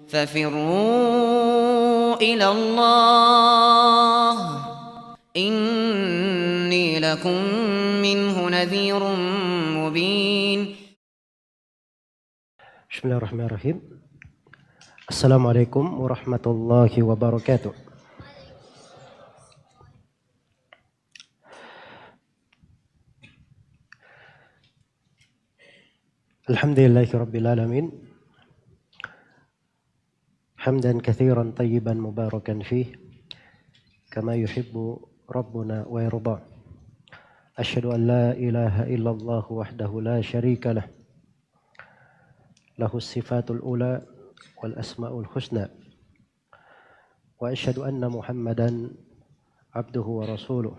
ففروا إلى الله إني لكم منه نذير مبين. Bismillahirrahmanirrahim. Assalamualaikum warahmatullahi wabarakatuh. Alhamdulillahi rabbil alamin. Hamdan katsiran tayyiban mubarakan fih kama yuhibbu rabbuna wa yarda. Asyhadu an la ilaha illallah wahdahu la syarika lah. Lahus sifatul ula wal asmaul husna. Wa asyhadu anna Muhammadan abduhu wa rasuluh.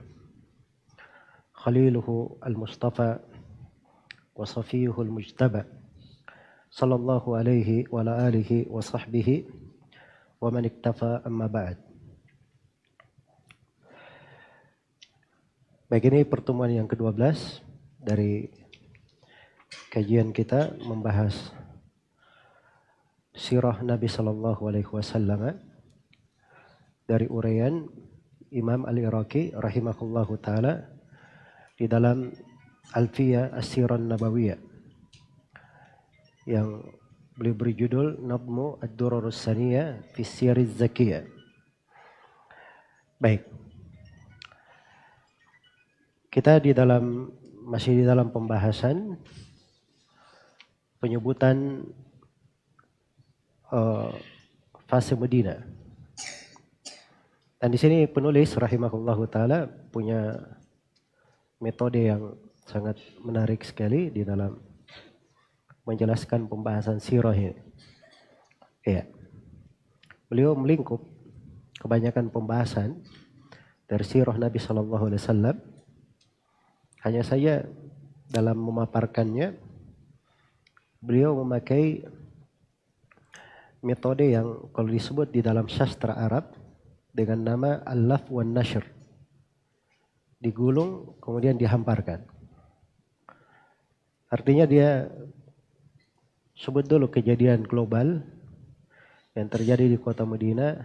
Khaliluhu al-mustafa wa safiyuhu al-mujtaba. Sallallahu alaihi wa ala alihi wa sahbihi wa man iktafa amma ba'd. Baik, ini pertemuan yang ke-12 dari kajian kita membahas sirah Nabi sallallahu alaihi wasallam dari uraian Imam Al-Iraqi rahimahullahu taala di dalam Alfiyah As-Sirah Nabawiyah yang beliau beri judul Nadmu Ad-Durarus Saniyah fi Siyariz Zakiyah. Baik. Kita masih di dalam pembahasan penyebutan fase Medina. Dan di sini penulis rahimahullahu taala punya metode yang sangat menarik sekali di dalam menjelaskan pembahasan sirah ini. Ya. Beliau melingkup kebanyakan pembahasan dari sirah Nabi sallallahu alaihi wasallam. Hanya saja dalam memaparkannya beliau memakai metode yang kalau disebut di dalam sastra Arab dengan nama al-laf wan nashr. Digulung kemudian dihamparkan. Artinya dia sebut dulu kejadian global yang terjadi di kota Madinah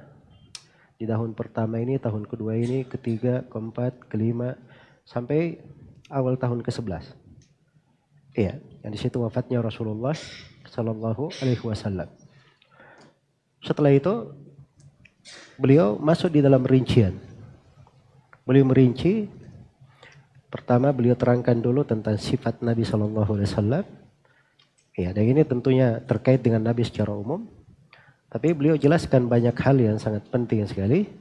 di tahun pertama ini, tahun kedua ini, ketiga, keempat, kelima, sampai awal tahun ke-11. Iya, yang di situ wafatnya Rasulullah sallallahu alaihi wasallam. Setelah itu beliau masuk di dalam rincian. Beliau merinci, pertama beliau terangkan dulu tentang sifat Nabi sallallahu alaihi wasallam. Ya, dan ini tentunya terkait dengan Nabi secara umum. Tapi beliau jelaskan banyak hal yang sangat penting sekali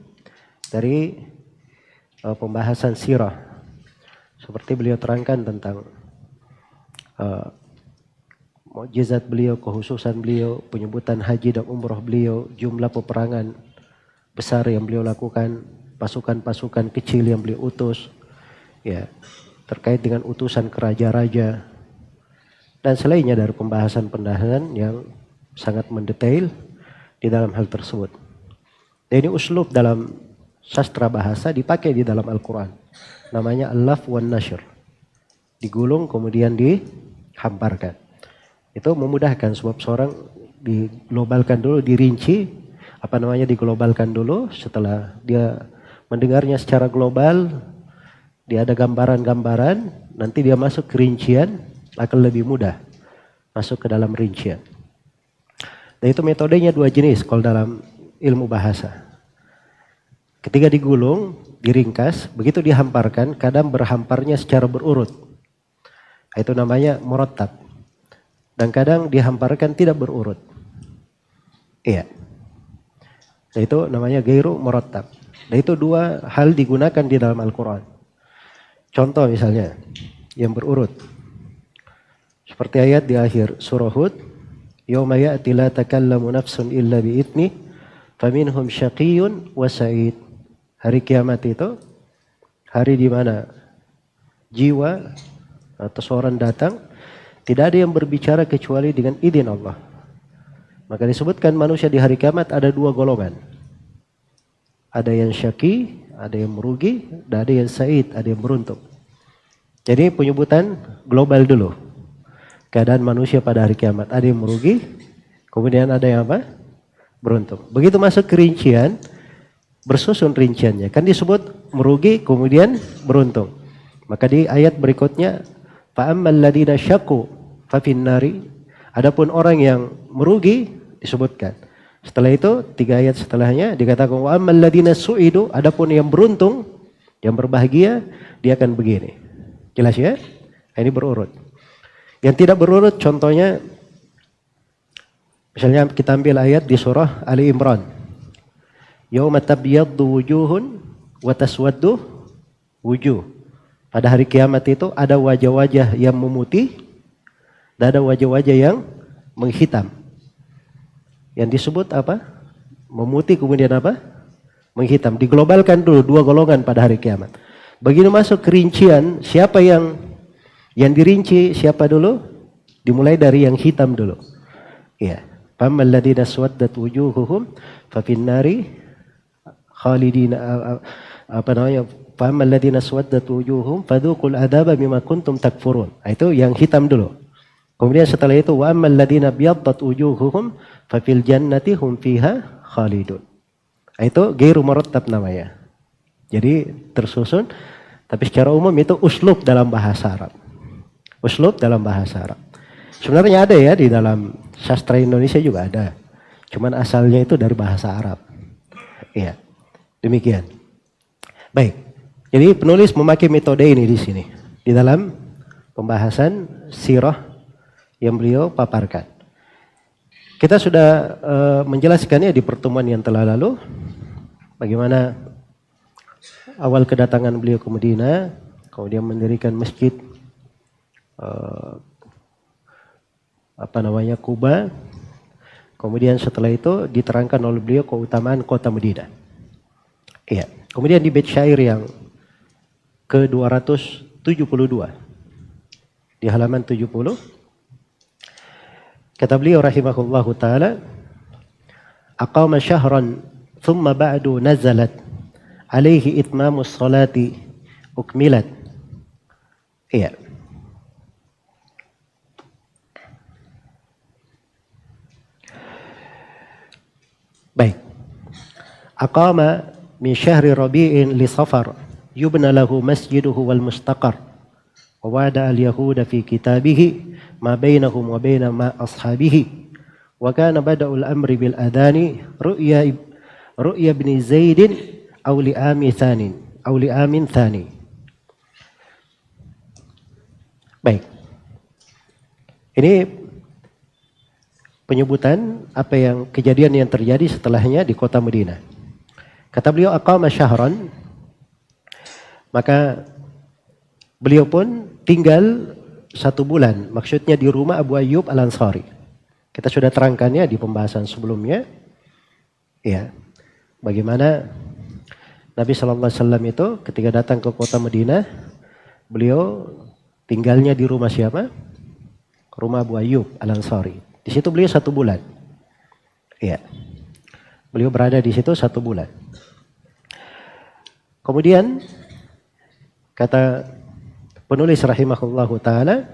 dari pembahasan sirah. Seperti beliau terangkan tentang mukjizat beliau, kekhususan beliau, penyebutan haji dan umroh beliau, jumlah peperangan besar yang beliau lakukan, pasukan-pasukan kecil yang beliau utus, ya, terkait dengan utusan ke raja-raja. Dan selainnya dari pembahasan-pembahasan yang sangat mendetail di dalam hal tersebut. Dan ini uslub dalam sastra bahasa dipakai di dalam Al-Quran. Namanya al-laf wan nashr. Digulung kemudian dihamparkan. Itu memudahkan sebab seorang diglobalkan dulu, dirinci. Diglobalkan dulu. Setelah dia mendengarnya secara global, dia ada gambaran-gambaran, nanti dia masuk ke rincian, akan lebih mudah masuk ke dalam rincian. Dan itu metodenya dua jenis kalau dalam ilmu bahasa. Ketika digulung, diringkas, begitu dihamparkan, kadang berhamparnya secara berurut. Itu namanya murattab. Dan kadang dihamparkan tidak berurut. Iya. Dan itu namanya ghairu murattab. Dan itu dua hal digunakan di dalam Al-Quran. Contoh misalnya, yang berurut. Seperti ayat di akhir surah Hud, "Yauma ya'ti la takallamu nafsun illa bi'idnih, faminhum syaqiyyun wa sa'id." Hari kiamat itu hari di mana jiwa atau seorang datang, tidak ada yang berbicara kecuali dengan izin Allah. Maka disebutkan manusia di hari kiamat ada dua golongan. Ada yang syaqi, ada yang merugi, dan ada yang sa'id, ada yang beruntung. Jadi penyebutan global dulu. Keadaan manusia pada hari kiamat. Ada yang merugi, kemudian ada yang apa? beruntung. Begitu masuk ke rincian, bersusun rinciannya. Kan disebut merugi kemudian beruntung. Maka di ayat berikutnya, fa'ammal ladina syaqu fafin nari. Adapun orang yang merugi disebutkan. Setelah itu 3 ayat setelahnya dikatakan wa ammal ladina su'idu, adapun yang beruntung, yang berbahagia, dia akan begini. Jelas ya? Ini berurut. Yang tidak berurut contohnya, misalnya kita ambil ayat di surah Ali Imran. Yauma tabyaddu wujuhun wa taswaddu wujuh. Pada hari kiamat itu ada wajah-wajah yang memutih dan ada wajah-wajah yang menghitam. Yang disebut apa? Memutih kemudian apa? Menghitam. Diglobalkan dulu 2 golongan pada hari kiamat. Begitu masuk kerincian, siapa yang dirinci siapa dulu? Dimulai dari yang hitam dulu. Iya. Famal ladzina swaddat wujuhuhum fa fin nari khalidina apa namanya? Famal ladzina swaddat wujuhum fadzuqul adzaba bima kuntum takfurun. Itu yang hitam dulu. Kemudian setelah itu wa ammal ladzina biyaddat wujuhuhum fa fil jannati hum fiha khalidun. Itu ghairu murattab namanya. Jadi tersusun, tapi secara umum itu uslub dalam bahasa Arab. Uslub dalam bahasa Arab. Sebenarnya ada ya di dalam sastra Indonesia juga ada. Cuman asalnya itu dari bahasa Arab. Iya. Demikian. Baik. Jadi penulis memakai metode ini di sini di dalam pembahasan sirah yang beliau paparkan. Kita sudah menjelaskannya di pertemuan yang telah lalu. Bagaimana awal kedatangan beliau ke Madinah, kemudian mendirikan masjid Kuba. Kemudian setelah itu diterangkan oleh beliau keutamaan kota Madinah. Iya. Kemudian di bait syair yang ke-272 di halaman 70 kata beliau rahimahullahu taala, aqama syahran thumma ba'du nazalat alaihi itmamus salati ukmilat. Iya. Baik. Aqama min syahri rabi'in li safar yubna lahu masjiduhu wal mustaqar wa wada al yahuda fi kitabihi ma bainahum wa baina ma ashabihi wa kana bada'ul amri bil adani ru'ya ibn Zaidin aw li amin thani. Baik. Ini penyebutan apa yang kejadian yang terjadi setelahnya di kota Madinah. Kata beliau aqama syahran, maka beliau pun tinggal 1 bulan, maksudnya di rumah Abu Ayyub Al-Ansari. Kita sudah terangkannya di pembahasan sebelumnya. Ya, bagaimana Nabi SAW itu ketika datang ke kota Madinah, beliau tinggalnya di rumah siapa? Rumah Abu Ayyub Al-Ansari. Di situ beliau 1 bulan. Ya, beliau berada di situ 1 bulan. Kemudian kata penulis rahimahullahu taala,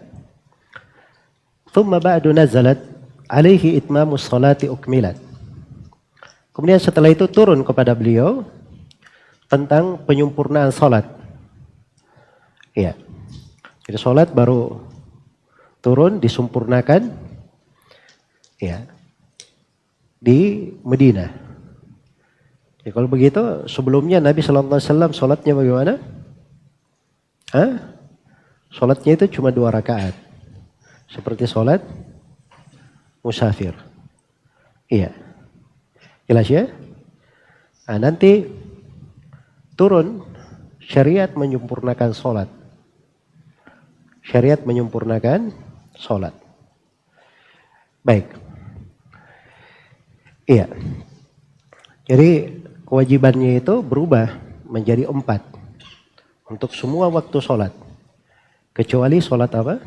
"Tsumma ba'du nazalat alaihi itmamus salati ukmilat." Kemudian setelah itu turun kepada beliau tentang penyempurnaan salat. Iya. Jadi salat baru turun disempurnakan ya di Madinah. Ya, kalau begitu sebelumnya Nabi sallallahu alaihi wasallam salatnya bagaimana? Salatnya itu cuma 2 rakaat. Seperti salat musafir. Iya. Jelas ya? Nah, nanti turun syariat menyempurnakan salat. Syariat menyempurnakan salat. Baik. Iya. Jadi kewajibannya itu berubah menjadi 4. Untuk semua waktu sholat. Kecuali sholat apa?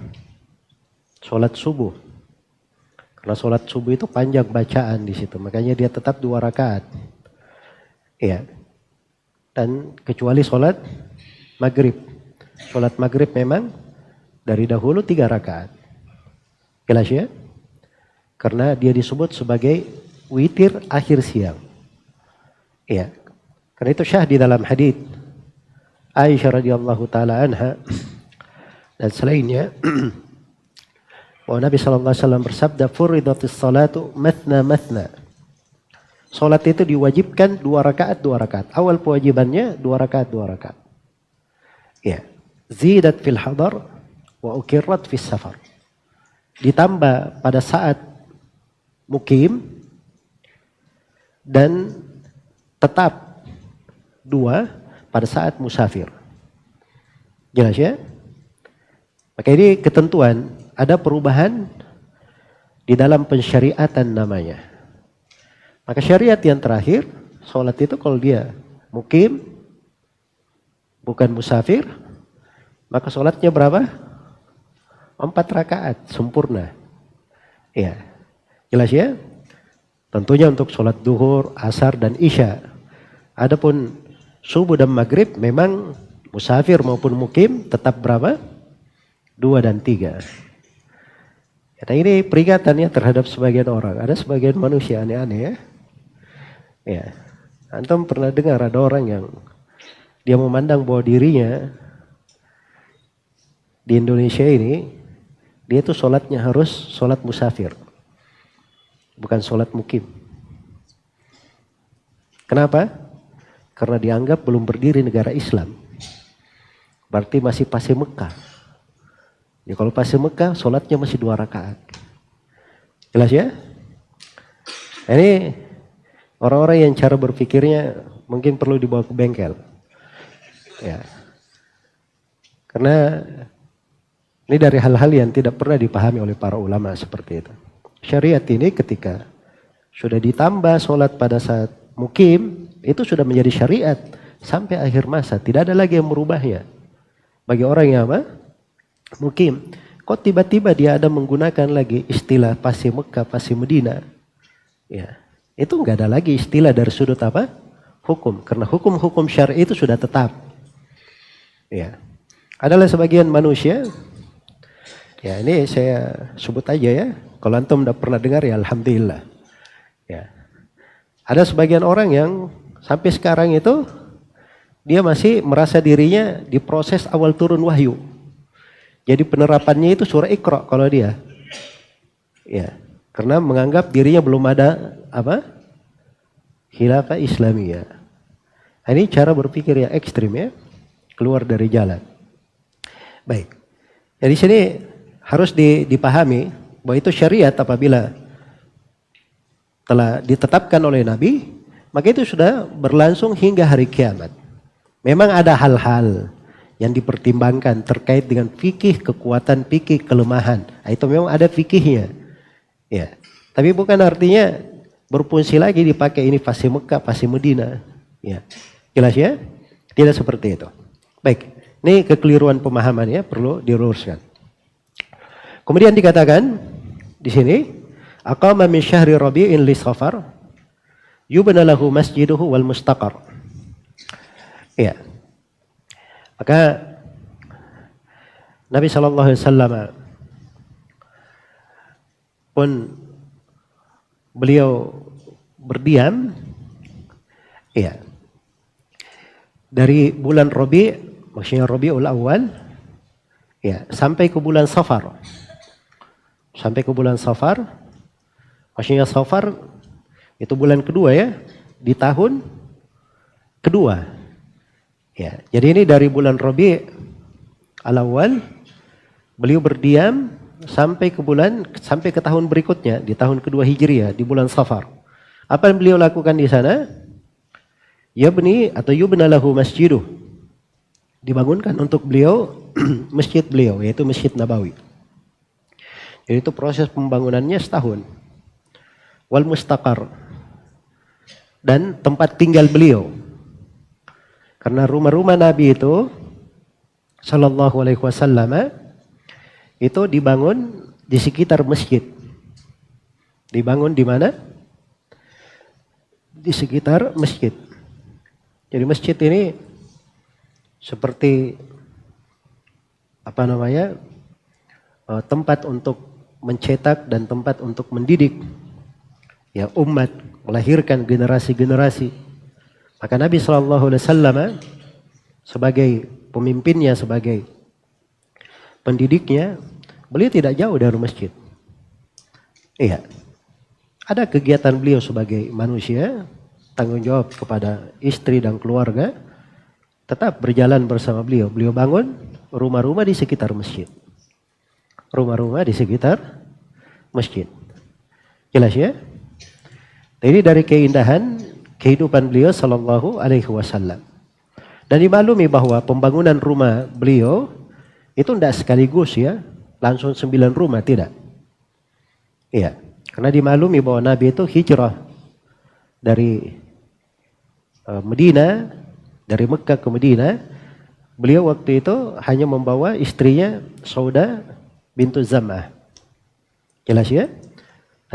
Sholat subuh. Karena sholat subuh itu panjang bacaan di situ. Makanya dia tetap 2 rakaat. Iya. Dan kecuali sholat maghrib. Sholat maghrib memang dari dahulu 3 rakaat. Jelas ya? Karena dia disebut sebagai witir akhir siang. Ya. Karena itu syah di dalam hadits Aisyah radhiyallahu taala anha dan selainnya bahwa Nabi sallallahu alaihi wasallam bersabda, "Furidatis salatu mathna mathna." Salat itu diwajibkan 2 rakaat 2 rakaat. Awal kewajibannya 2 rakaat 2 rakaat. Ya. Zidat fil hadar wa ukirrat fis safar. Ditambah pada saat mukim dan tetap 2 pada saat musafir. Jelas ya? Maka ini ketentuan, ada perubahan di dalam pensyariatan namanya. Maka syariat yang terakhir, sholat itu kalau dia mukim, bukan musafir, maka sholatnya berapa? 4 rakaat, sempurna. Ya, jelas ya? Tentunya untuk sholat duhur, asar, dan isya. Adapun subuh dan maghrib memang musafir maupun mukim tetap berapa? 2 dan 3. Nah ini peringatannya terhadap sebagian orang. Ada sebagian manusia aneh-aneh ya. Ya, antum pernah dengar ada orang yang dia memandang bahwa dirinya di Indonesia ini dia itu sholatnya harus sholat musafir, bukan sholat mukim. Kenapa? Karena dianggap belum berdiri negara Islam. Berarti masih pasir Mekah. Ya kalau pasir Mekah sholatnya masih 2 rakaat. Jelas ya? Ini orang-orang yang cara berpikirnya mungkin perlu dibawa ke bengkel. Ya. Karena ini dari hal-hal yang tidak pernah dipahami oleh para ulama seperti itu. Syariat ini ketika sudah ditambah sholat pada saat mukim, itu sudah menjadi syariat sampai akhir masa. Tidak ada lagi yang merubahnya. Bagi orang yang apa? Mukim. Kok tiba-tiba dia ada menggunakan lagi istilah pasir Mekah, pasir Medina. Ya. Itu enggak ada lagi istilah dari sudut apa? Hukum. Karena hukum-hukum syar'i itu sudah tetap. Ya. Adalah sebagian manusia. Ya ini saya sebut aja ya. Kalau antum tidak pernah dengar ya alhamdulillah. Ya. Ada sebagian orang yang sampai sekarang itu dia masih merasa dirinya di proses awal turun wahyu. Jadi penerapannya itu surah Iqra kalau dia. Ya. Karena menganggap dirinya belum ada apa? Khilafah Islamiyah. Ini cara berpikir yang ekstrim ya. Keluar dari jalan. Baik. Jadi sini harus dipahami bahwa itu syariat apabila telah ditetapkan oleh Nabi, maka itu sudah berlangsung hingga hari kiamat. Memang ada hal-hal yang dipertimbangkan terkait dengan fikih, kekuatan fikih, kelemahan. Nah, itu memang ada fikihnya. Ya. Tapi bukan artinya berfungsi lagi dipakai ini pasir Mekah, pasir Medina. Ya. Jelas ya? Tidak seperti itu. Baik. Ini kekeliruan pemahaman ya, perlu diluruskan. Kemudian dikatakan di sini, aqama min syahri Rabi'in li Safar yubna lahu masjiduhu wal mustaqar. Ya. Maka Nabi sallallahu alaihi wasallam pun beliau berdiam ya. Dari bulan Rabi', maksudnya Rabiul Awal ya, sampai ke bulan Safar. Sampai ke bulan Safar, maksudnya Safar itu bulan kedua ya, di tahun kedua. Ya, jadi ini dari bulan Rabi' al-Awwal beliau berdiam sampai ke tahun berikutnya, di tahun kedua Hijriah, di bulan Safar. Apa yang beliau lakukan di sana? Yubna lahu masjiduh. Dibangunkan untuk beliau masjid beliau, yaitu Masjid Nabawi. Jadi itu proses pembangunannya setahun. Wal mustaqar. Dan tempat tinggal beliau. Karena rumah-rumah Nabi itu sallallahu alaihi wasallam itu dibangun di sekitar masjid. Dibangun di mana? Di sekitar masjid. Jadi masjid ini seperti tempat untuk mencetak dan tempat untuk mendidik ya umat, melahirkan generasi-generasi. Maka Nabi SAW sebagai pemimpinnya, sebagai pendidiknya, beliau tidak jauh dari masjid. Iya, ada kegiatan beliau sebagai manusia, tanggung jawab kepada istri dan keluarga, tetap berjalan bersama beliau. Beliau bangun rumah-rumah di sekitar masjid. Rumah-rumah di sekitar masjid. Jelas ya? Ini dari keindahan kehidupan beliau sallallahu alaihi wasallam. Dan dimaklumi bahwa pembangunan rumah beliau itu tidak sekaligus ya, langsung 9 rumah, tidak. Iya, karena dimaklumi bahwa Nabi itu hijrah dari Medina, dari Mekah ke Medina. Beliau waktu itu hanya membawa istrinya Sauda bintu Zam'ah. Jelas ya?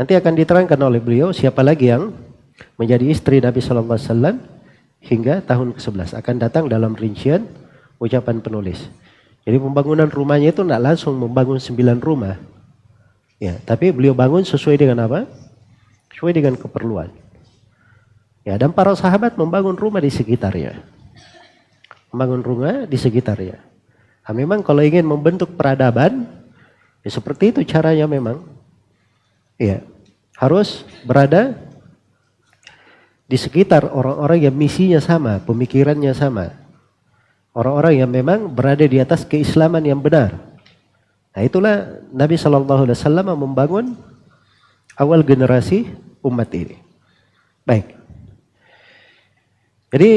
Nanti akan diterangkan oleh beliau siapa lagi yang menjadi istri Nabi Sallallahu Alaihi Wasallam hingga tahun ke-11. Akan datang dalam rincian ucapan penulis. Jadi pembangunan rumahnya itu tidak langsung membangun 9 rumah. Ya, tapi beliau bangun sesuai dengan apa? Sesuai dengan keperluan. Ya, dan para sahabat membangun rumah di sekitarnya. Membangun rumah di sekitarnya. Nah, memang kalau ingin membentuk peradaban, ya seperti itu caranya memang. Ya, harus berada di sekitar orang-orang yang misinya sama, pemikirannya sama. Orang-orang yang memang berada di atas keislaman yang benar. Nah, itulah Nabi SAW membangun awal generasi umat ini. Baik. Jadi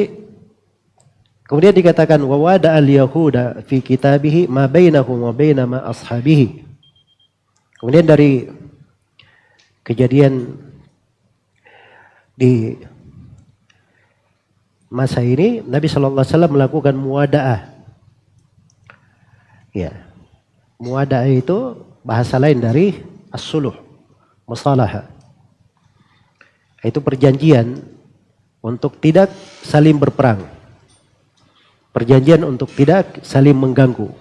kemudian dikatakan wa wada al-yahuda fi kitabihi ma bainahum wa baina ma ashabihi. Kemudian dari kejadian di masa ini Nabi sallallahu alaihi wasallam melakukan muwada'ah. Ya. Muwada'ah itu bahasa lain dari as-suluh, musalaha. Itu perjanjian untuk tidak saling berperang. Perjanjian untuk tidak saling mengganggu.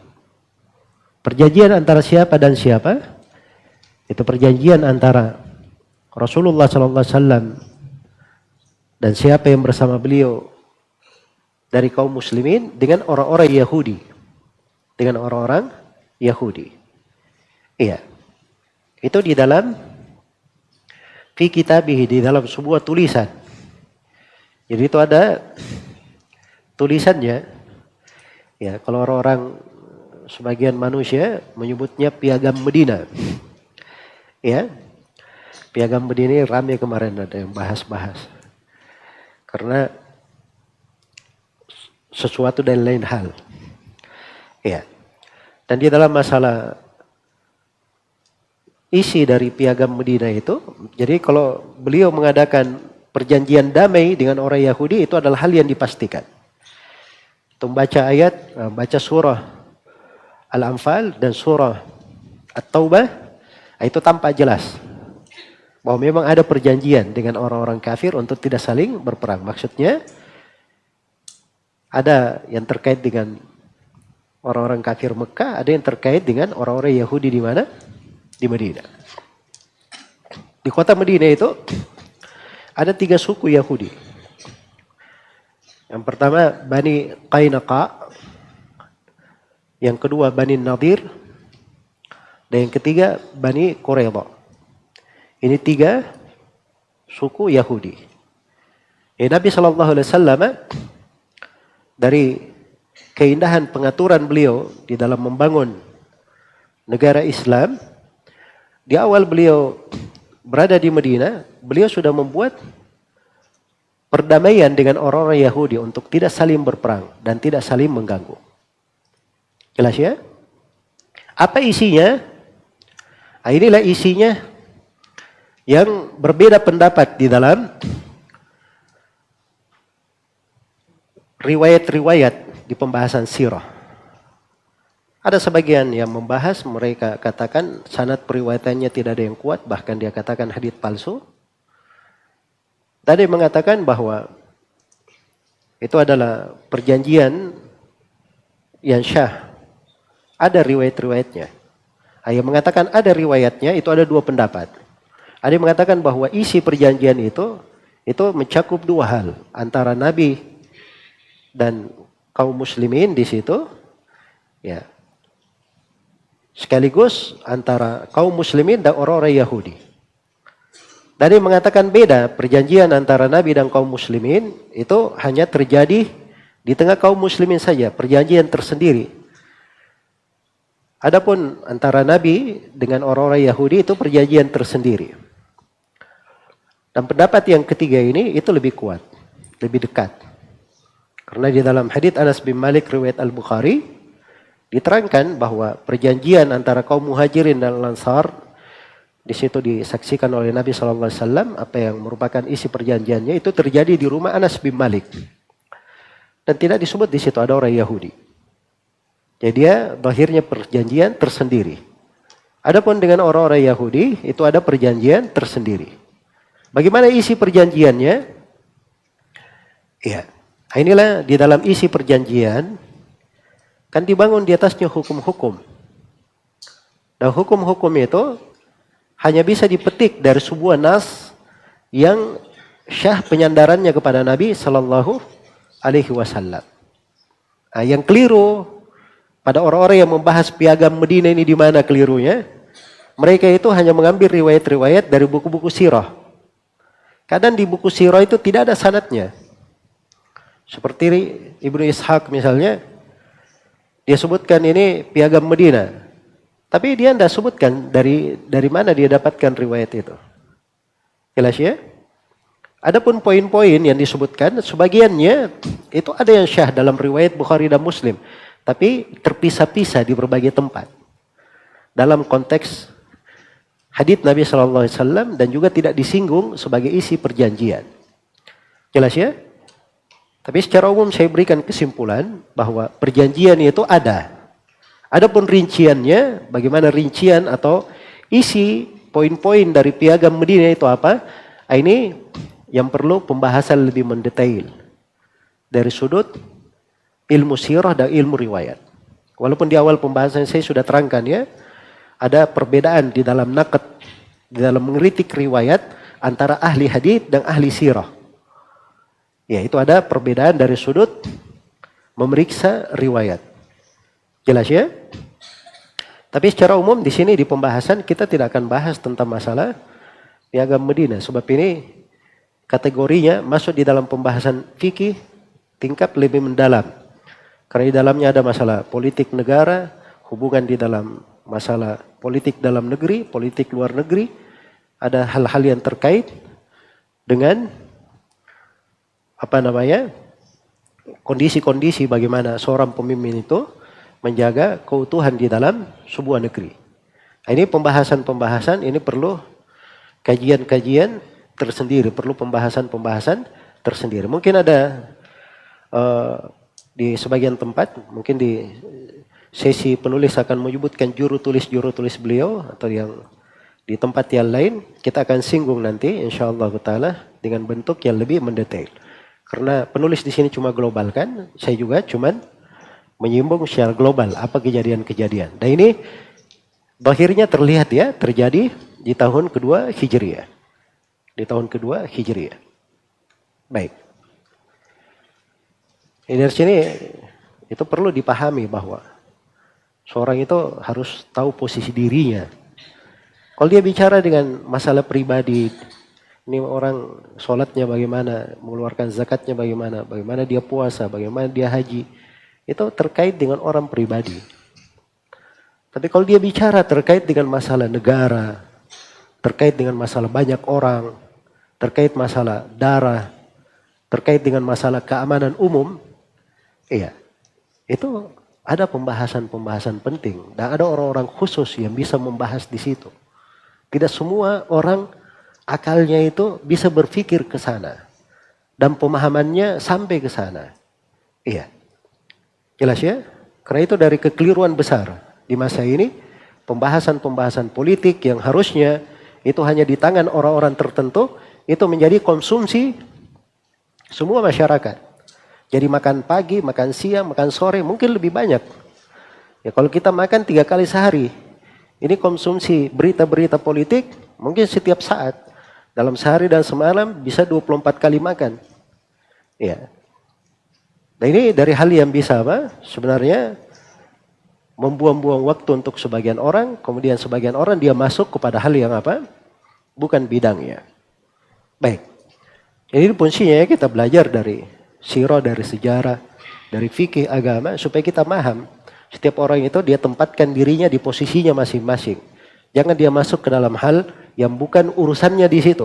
Perjanjian antara siapa dan siapa? Itu perjanjian antara Rasulullah SAW dan siapa yang bersama beliau dari kaum muslimin dengan orang-orang Yahudi. Dengan orang-orang Yahudi. Iya. Itu di dalam fi kitabihi, di dalam sebuah tulisan. Jadi itu ada tulisannya. Ya, kalau orang-orang sebagian manusia menyebutnya piagam Medina. Ya. Piagam Medina ini ramai kemarin ada yang bahas-bahas. Karena sesuatu dan lain hal. Ya. Dan di dalam masalah isi dari piagam Medina itu, jadi kalau beliau mengadakan perjanjian damai dengan orang Yahudi itu adalah hal yang dipastikan. Membaca ayat, baca surah Al-Anfal dan surah At-Taubah, itu tampak jelas bahwa memang ada perjanjian dengan orang-orang kafir untuk tidak saling berperang. Maksudnya ada yang terkait dengan orang-orang kafir Mekah, ada yang terkait dengan orang-orang Yahudi di mana? Di Madinah. Di kota Madinah itu ada 3 suku Yahudi. Yang pertama Bani Qainqa, yang kedua Bani Nadir, dan yang ketiga Bani Quraidah. Ini 3 suku Yahudi. Nabi SAW dari keindahan pengaturan beliau di dalam membangun negara Islam, di awal beliau berada di Madinah, beliau sudah membuat perdamaian dengan orang-orang Yahudi untuk tidak saling berperang dan tidak saling mengganggu. Jelas ya? Apa isinya? Nah, inilah isinya yang berbeda pendapat di dalam riwayat-riwayat di pembahasan sirah. Ada sebagian yang membahas, mereka katakan sanad periwayatannya tidak ada yang kuat, bahkan dia katakan hadits palsu. Tadi mengatakan bahwa itu adalah perjanjian yang syah. Ada riwayat-riwayatnya. Yang mengatakan ada riwayatnya itu ada 2 pendapat. Ada yang mengatakan bahwa isi perjanjian itu mencakup dua hal, antara Nabi dan kaum muslimin di situ, ya. Sekaligus antara kaum muslimin dan orang-orang Yahudi. Dan yang mengatakan beda, perjanjian antara Nabi dan kaum muslimin itu hanya terjadi di tengah kaum muslimin saja, perjanjian tersendiri. Adapun antara Nabi dengan orang-orang Yahudi itu perjanjian tersendiri. Dan pendapat yang ketiga ini itu lebih kuat, lebih dekat. Karena di dalam hadits Anas bin Malik riwayat Al-Bukhari diterangkan bahwa perjanjian antara kaum Muhajirin dan Ansar di situ disaksikan oleh Nabi SAW, apa yang merupakan isi perjanjiannya itu terjadi di rumah Anas bin Malik. Dan tidak disebut di situ ada orang Yahudi. Jadi dia zahirnya perjanjian tersendiri. Adapun dengan orang-orang Yahudi itu ada perjanjian tersendiri. Bagaimana isi perjanjiannya? Ya, inilah di dalam isi perjanjian kan dibangun di atasnya hukum-hukum. Dan hukum-hukum itu hanya bisa dipetik dari sebuah nas yang syah penyandarannya kepada Nabi Sallallahu Alaihi Wasallam. Nah, yang keliru pada orang-orang yang membahas piagam Medina ini di mana kelirunya? Mereka itu hanya mengambil riwayat-riwayat dari buku-buku sirah. Kadang di buku sirah itu tidak ada sanadnya. Seperti Ibnu Ishaq misalnya, dia sebutkan ini piagam Medina. Tapi dia tidak sebutkan dari mana dia dapatkan riwayat itu. Jelas ya? Adapun poin-poin yang disebutkan, sebagiannya itu ada yang syah dalam riwayat Bukhari dan Muslim. Tapi terpisah-pisah di berbagai tempat. Dalam konteks hadits Nabi SAW dan juga tidak disinggung sebagai isi perjanjian. Jelas ya? Tapi secara umum saya berikan kesimpulan bahwa perjanjian itu ada. Adapun rinciannya, bagaimana rincian atau isi poin-poin dari piagam Medina itu apa? Ini yang perlu pembahasan lebih mendetail dari sudut ilmu sirah dan ilmu riwayat. Walaupun di awal pembahasan saya sudah terangkan ya, ada perbedaan di dalam naqd, di dalam mengkritik riwayat antara ahli hadits dan ahli sirah. Ya, itu ada perbedaan dari sudut memeriksa riwayat. Jelas ya? Tapi secara umum di sini di pembahasan kita tidak akan bahas tentang masalah piagam Medina. Sebab ini kategorinya masuk di dalam pembahasan fikih tingkat lebih mendalam. Karena di dalamnya ada masalah politik negara, hubungan di dalam masalah politik dalam negeri, politik luar negeri, ada hal-hal yang terkait dengan kondisi-kondisi bagaimana seorang pemimpin itu menjaga keutuhan di dalam sebuah negeri. Ini pembahasan-pembahasan ini perlu kajian-kajian tersendiri, perlu pembahasan-pembahasan tersendiri. Mungkin ada di sebagian tempat, mungkin di sesi penulis akan menyebutkan juru tulis beliau atau yang di tempat yang lain kita akan singgung nanti insyaallah taala dengan bentuk yang lebih mendetail. Karena penulis di sini cuma global kan, saya juga cuman menyimbang secara global apa kejadian-kejadian. Dan ini akhirnya terlihat ya terjadi di tahun kedua Hijriah. Di tahun kedua Hijriah. Baik. Dari sini itu perlu dipahami bahwa seorang itu harus tahu posisi dirinya. Kalau dia bicara dengan masalah pribadi, ini orang sholatnya bagaimana, mengeluarkan zakatnya bagaimana, bagaimana dia puasa, bagaimana dia haji, itu terkait dengan orang pribadi. Tapi kalau dia bicara terkait dengan masalah negara, terkait dengan masalah banyak orang, terkait masalah darah, terkait dengan masalah keamanan umum, iya, itu ada pembahasan-pembahasan penting dan ada orang-orang khusus yang bisa membahas di situ. Tidak semua orang akalnya itu bisa berpikir ke sana dan pemahamannya sampai ke sana. Iya. Jelas ya? Karena itu dari kekeliruan besar di masa ini, pembahasan-pembahasan politik yang harusnya itu hanya di tangan orang-orang tertentu, itu menjadi konsumsi semua masyarakat. Jadi makan pagi, makan siang, makan sore, mungkin lebih banyak. Ya kalau kita makan 3 kali sehari, Ini konsumsi berita-berita politik mungkin setiap saat. Dalam sehari dan semalam bisa 24 kali makan. Ya. Nah ini dari hal yang bisa apa? Sebenarnya membuang-buang waktu untuk sebagian orang, kemudian sebagian orang dia masuk kepada hal yang apa? Bukan bidangnya. Baik. Ini fungsinya ya kita belajar dari sirah, dari sejarah, dari fikih agama supaya kita paham. Setiap orang itu dia tempatkan dirinya di posisinya masing-masing. Jangan dia masuk ke dalam hal yang bukan urusannya di situ.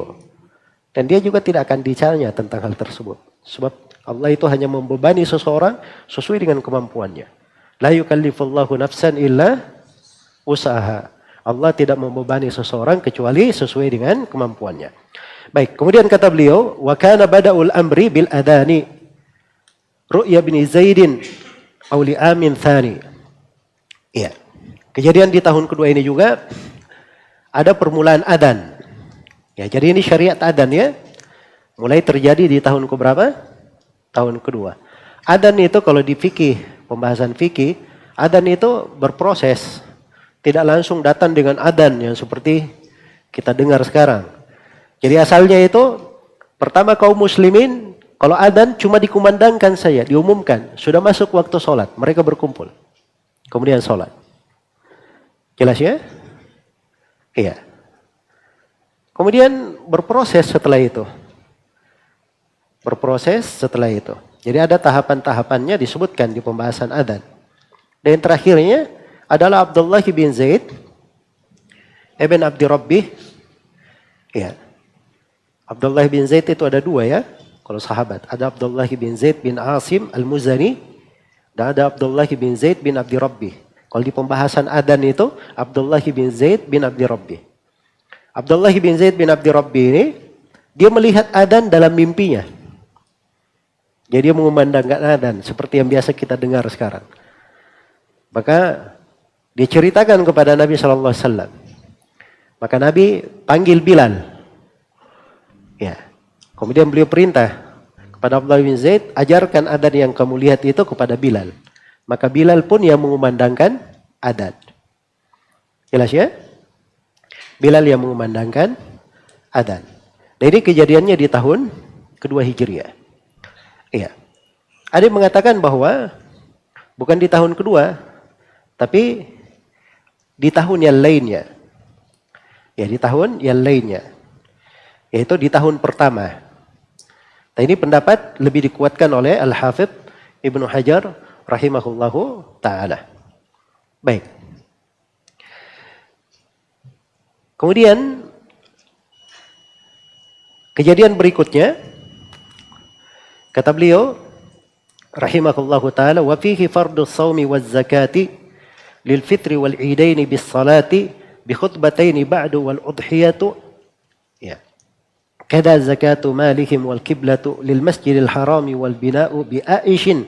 Dan dia juga tidak akan ditanya tentang hal tersebut. Sebab Allah itu hanya membebani seseorang sesuai dengan kemampuannya. La yukallifullahu nafsan illa usaha. Allah tidak membebani seseorang kecuali sesuai dengan kemampuannya. Baik, kemudian kata beliau, wa kana bada'ul amri bil adani ru'ya bin Zaidin auli amin thani. Iya. Kejadian di tahun kedua ini juga ada permulaan adzan. Ya, jadi ini syariat adzan ya. Mulai terjadi di tahun keberapa? Tahun kedua. Adzan itu kalau di fikih, pembahasan fikih, adzan itu berproses. Tidak langsung datang dengan adzan yang seperti kita dengar sekarang. Jadi asalnya itu pertama kaum muslimin kalau adzan cuma dikumandangkan saja, diumumkan, sudah masuk waktu sholat, mereka berkumpul. Kemudian sholat. Jelas ya? Iya. Kemudian berproses setelah itu. Berproses setelah itu. Jadi ada tahapan-tahapannya disebutkan di pembahasan adzan. Dan yang terakhirnya adalah Abdullah bin Zaid ibn Abdi Rabbih. Iya. Abdullah bin Zaid itu ada dua ya. Kalau sahabat. Ada Abdullah bin Zaid bin Asim al-Muzani. Dan ada Abdullah bin Zaid bin Abdi Rabbih. Kalau di pembahasan adzan itu Abdullah bin Zaid bin Abdi Rabbih. Abdullah bin Zaid bin Abdi Rabbih ini dia melihat adzan dalam mimpinya. Jadi dia mengumandangkan adzan seperti yang biasa kita dengar sekarang. Maka dia ceritakan kepada Nabi SAW. Maka Nabi panggil Bilal. Ya. Kemudian beliau perintah kepada Abdullah bin Zaid, ajarkan adzan yang kamu lihat itu kepada Bilal. Maka Bilal pun yang mengumandangkan adzan. Jelas ya? Bilal yang mengumandangkan adzan. Dan ini kejadiannya di tahun kedua Hijriah. Iya. Ada yang mengatakan bahwa bukan di tahun kedua, tapi di tahun yang lainnya. Ya, di tahun yang lainnya. Yaitu di tahun pertama. Nah, ini pendapat lebih dikuatkan oleh Al-Hafidh Ibnu Hajar rahimahullahu ta'ala. Baik. Kemudian kejadian berikutnya kata beliau rahimahullahu ta'ala wa fihi fardhu shaumi waz zakati lil fitri wal idaini bis salati bi khutbataini ba'du wal udhiyatu ya. Kada zakatu malihim wal kiblatu lil masjidil harami wal bina'u bi aishin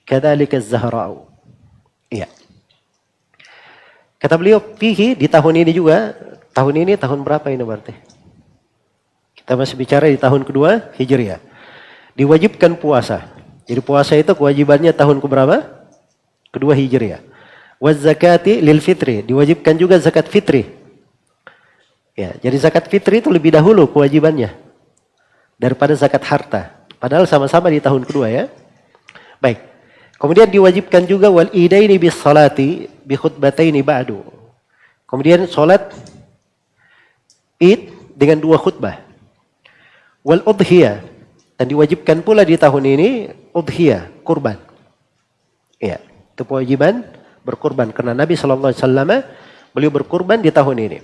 kadzalika az-zahra'u. Iya. Kata beliau fihi di tahun ini juga, tahun ini tahun berapa ini berarti? Kita masih bicara di tahun kedua Hijriah. Diwajibkan puasa. Jadi puasa itu kewajibannya tahun keberapa? Kedua Hijriah. Waz zakati lil fitri, diwajibkan juga zakat fitri. Ya, jadi zakat fitri itu lebih dahulu kewajibannya daripada zakat harta. Padahal sama-sama di tahun kedua ya. Baik. Kemudian diwajibkan juga wal idaini bis salati bi khutbataini ba'du. Kemudian salat Id dengan dua khutbah. Wal udhiyah, dan diwajibkan pula di tahun ini udhiyah, kurban. Ya, itu kewajiban berkurban karena Nabi sallallahu alaihi wasallam beliau berkurban di tahun ini.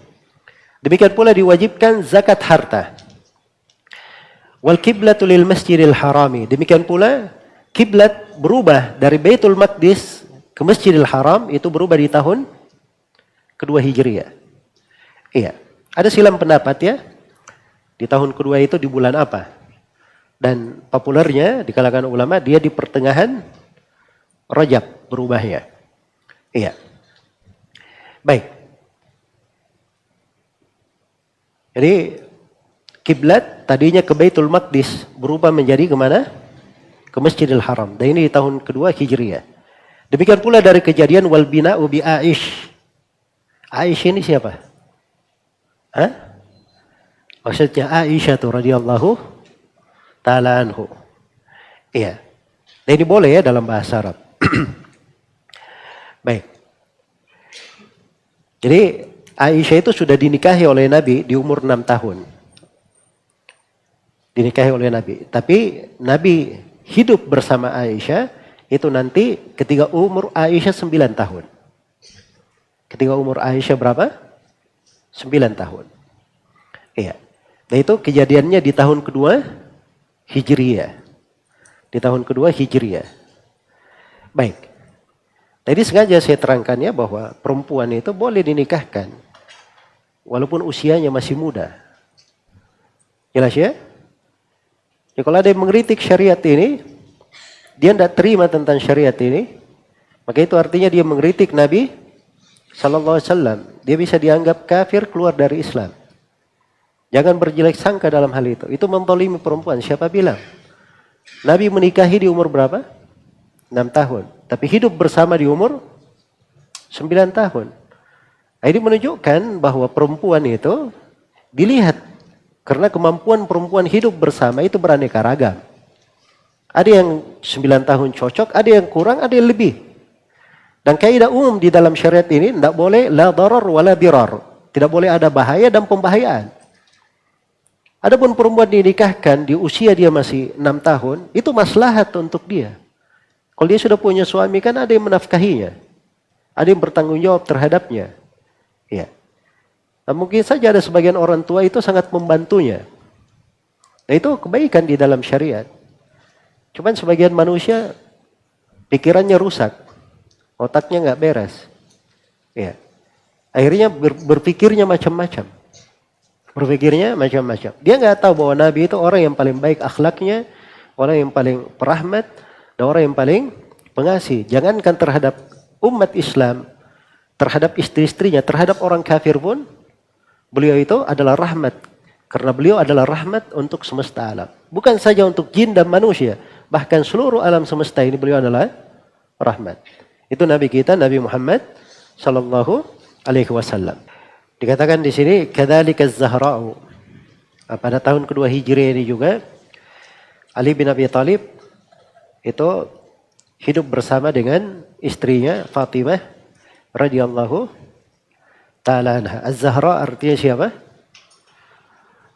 Demikian pula diwajibkan zakat harta. Wal kiblatu lil masjidil harami. Demikian pula kiblat berubah dari Baitul Maqdis ke Masjidil Haram itu berubah di tahun kedua Hijriah. Iya, ada silang pendapat ya. Di tahun kedua itu di bulan apa? Dan populernya di kalangan ulama dia di pertengahan Rajab berubahnya. Iya. Baik. Jadi kiblat tadinya ke Baitul Maqdis berubah menjadi kemana? Ke Masjidil Haram. Dan ini di tahun kedua Hijriah. Demikian pula dari kejadian wal bina'u bi Aish. Aisyah ini siapa? Hah? Maksudnya Aisyah tuh radhiyallahu ta'ala anhu. Iya. Nah, ini boleh ya dalam bahasa Arab. Baik. Jadi Aisyah itu sudah dinikahi oleh Nabi di umur 6 tahun. Dinikahi oleh Nabi. Tapi Nabi hidup bersama Aisyah itu nanti ketika umur Aisyah 9 tahun. Ketika umur Aisyah berapa? 9 tahun. Iya. Nah itu kejadiannya di tahun kedua Hijriyah. Di tahun kedua Hijriyah. Baik. Jadi sengaja saya terangkannya bahwa perempuan itu boleh dinikahkan. Walaupun usianya masih muda. Jelas ya? Ya kalau ada yang mengkritik syariat ini, dia tidak terima tentang syariat ini, maka itu artinya dia mengkritik Nabi Sallallahu Alaihi Wasallam. Dia bisa dianggap kafir, keluar dari Islam. Jangan berjelek sangka dalam hal itu. Itu menzalimi perempuan. Siapa bilang? Nabi menikahi di umur berapa? 6 tahun. Tapi hidup bersama di umur 9 tahun. Nah, ini menunjukkan bahwa perempuan itu dilihat. Karena kemampuan perempuan hidup bersama itu beraneka ragam. Ada yang 9 tahun cocok, ada yang kurang, ada yang lebih. Dan kaidah umum di dalam syariat ini tidak boleh la darar wala dirar. Tidak boleh ada bahaya dan pembahayaan. Adapun perempuan dinikahkan di usia dia masih 6 tahun, itu maslahat untuk dia. Kalau dia sudah punya suami kan ada yang menafkahinya. Ada yang bertanggung jawab terhadapnya. Ya. Nah, mungkin saja ada sebagian orang tua itu sangat membantunya. Nah itu kebaikan di dalam syariat. Cuman sebagian manusia pikirannya rusak. Otaknya nggak beres. Ya. Akhirnya berpikirnya macam-macam. Berpikirnya macam-macam. Dia nggak tahu bahwa Nabi itu orang yang paling baik akhlaknya, orang yang paling perahmat, dan orang yang paling pengasih. Jangankan terhadap umat Islam, terhadap istri-istrinya, terhadap orang kafir pun, beliau itu adalah rahmat. Karena beliau adalah rahmat untuk semesta alam. Bukan saja untuk jin dan manusia. Bahkan seluruh alam semesta ini beliau adalah rahmat. Itu Nabi kita, Nabi Muhammad sallallahu alaihi wasallam. Dikatakan di sini, kadzalika az-Zahra'u. Pada tahun kedua Hijriah ini juga, Ali bin Abi Thalib itu hidup bersama dengan istrinya Fatimah radhiyallahu ta'ala anha. Az-Zahra artinya siapa?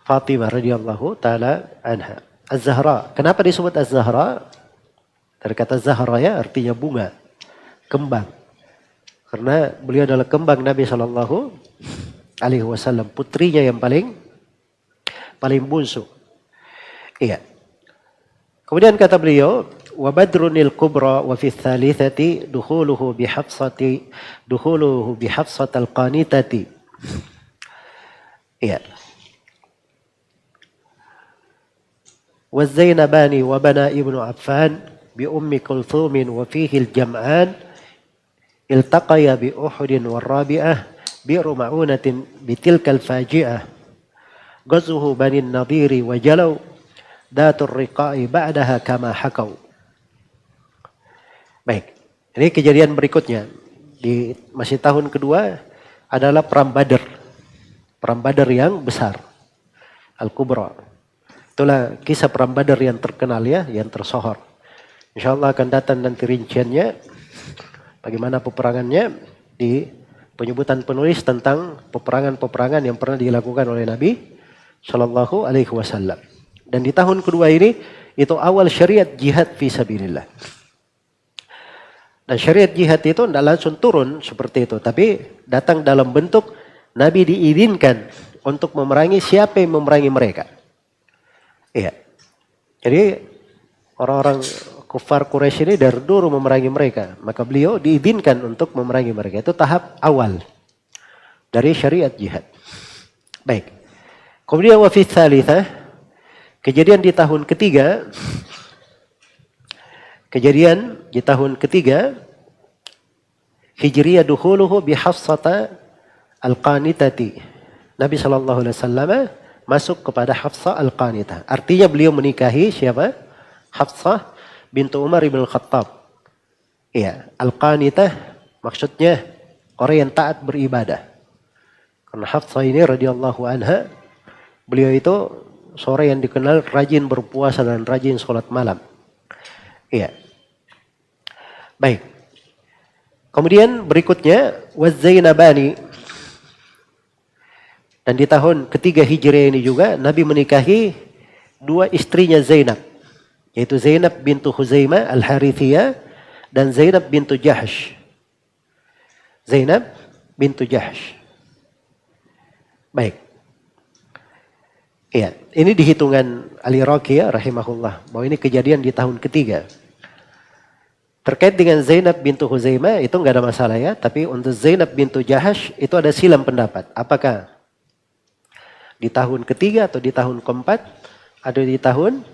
Fatimah radhiyallahu ta'ala anha. Az-Zahra. Kenapa disebut Az-Zahra? Dari kata Zahra ya artinya bunga, kembang. Karena beliau adalah kembang Nabi sallallahu alaihi wasallam, putrinya yang paling bungsu. Iya. Kemudian kata beliau, wa badrunil kubra wa fi tsalitsati dukhuluhu bi hafsatil qanitati. Iya. Wa Zainabani wa bana ibnu Affan bi ummi Kulthum wa fihi al-jam'an iltaqaya bi Uhud wa Rabi'ah bi'ru ma'unatin bitilkal faji'ah gazuhu bani nadhiri wa jalaw datur riqa'i ba'daha kama hakau. Baik, ini kejadian berikutnya di masih tahun kedua adalah perang Badar yang besar, Al-Kubra. Itulah kisah perang Badar yang terkenal ya, yang tersohor. Insyaallah akan datang nanti rinciannya bagaimana peperangannya di penyebutan penulis tentang peperangan-peperangan yang pernah dilakukan oleh Nabi Shallallahu Alaihi Wasallam. Dan di tahun kedua ini itu awal syariat jihad fi sabilillah. Dan syariat jihad itu tidak langsung turun seperti itu, tapi datang dalam bentuk Nabi diizinkan untuk memerangi siapa yang memerangi mereka. Iya. Jadi orang-orang kufar Quraisy ini dari dulu memerangi mereka. Maka beliau diizinkan untuk memerangi mereka. Itu tahap awal dari syariat jihad. Baik. Kemudian wa fi tsalitsah, kejadian di tahun ketiga. Hijriyah dukhuluhu bi Hafsata al-Qanitati. Nabi sallallahu alaihi wasallam masuk kepada Hafsah al-Qanitah. Artinya beliau menikahi siapa? Hafsah bintu Umar ibn Khattab. Iya, Al-Qanitah maksudnya orang yang taat beribadah. Karena Hafsah ini radhiyallahu anha, beliau itu seorang yang dikenal rajin berpuasa dan rajin sholat malam. Iya. Baik. Kemudian berikutnya Zainabani. Dan di tahun ketiga Hijriah ini juga Nabi menikahi dua istrinya Zainab, yaitu Zainab bintu Huzaimah Al-Harithiyah dan Zainab bintu Jahsh. Zainab bintu Jahsh. Baik. Iya, ini di hitungan Al-Iraqi ya rahimahullah, bahwa ini kejadian di tahun ketiga. Terkait dengan Zainab bintu Huzaimah itu enggak ada masalah ya, tapi untuk Zainab bintu Jahsh itu ada silam pendapat. Apakah di tahun ketiga atau di tahun keempat atau di tahun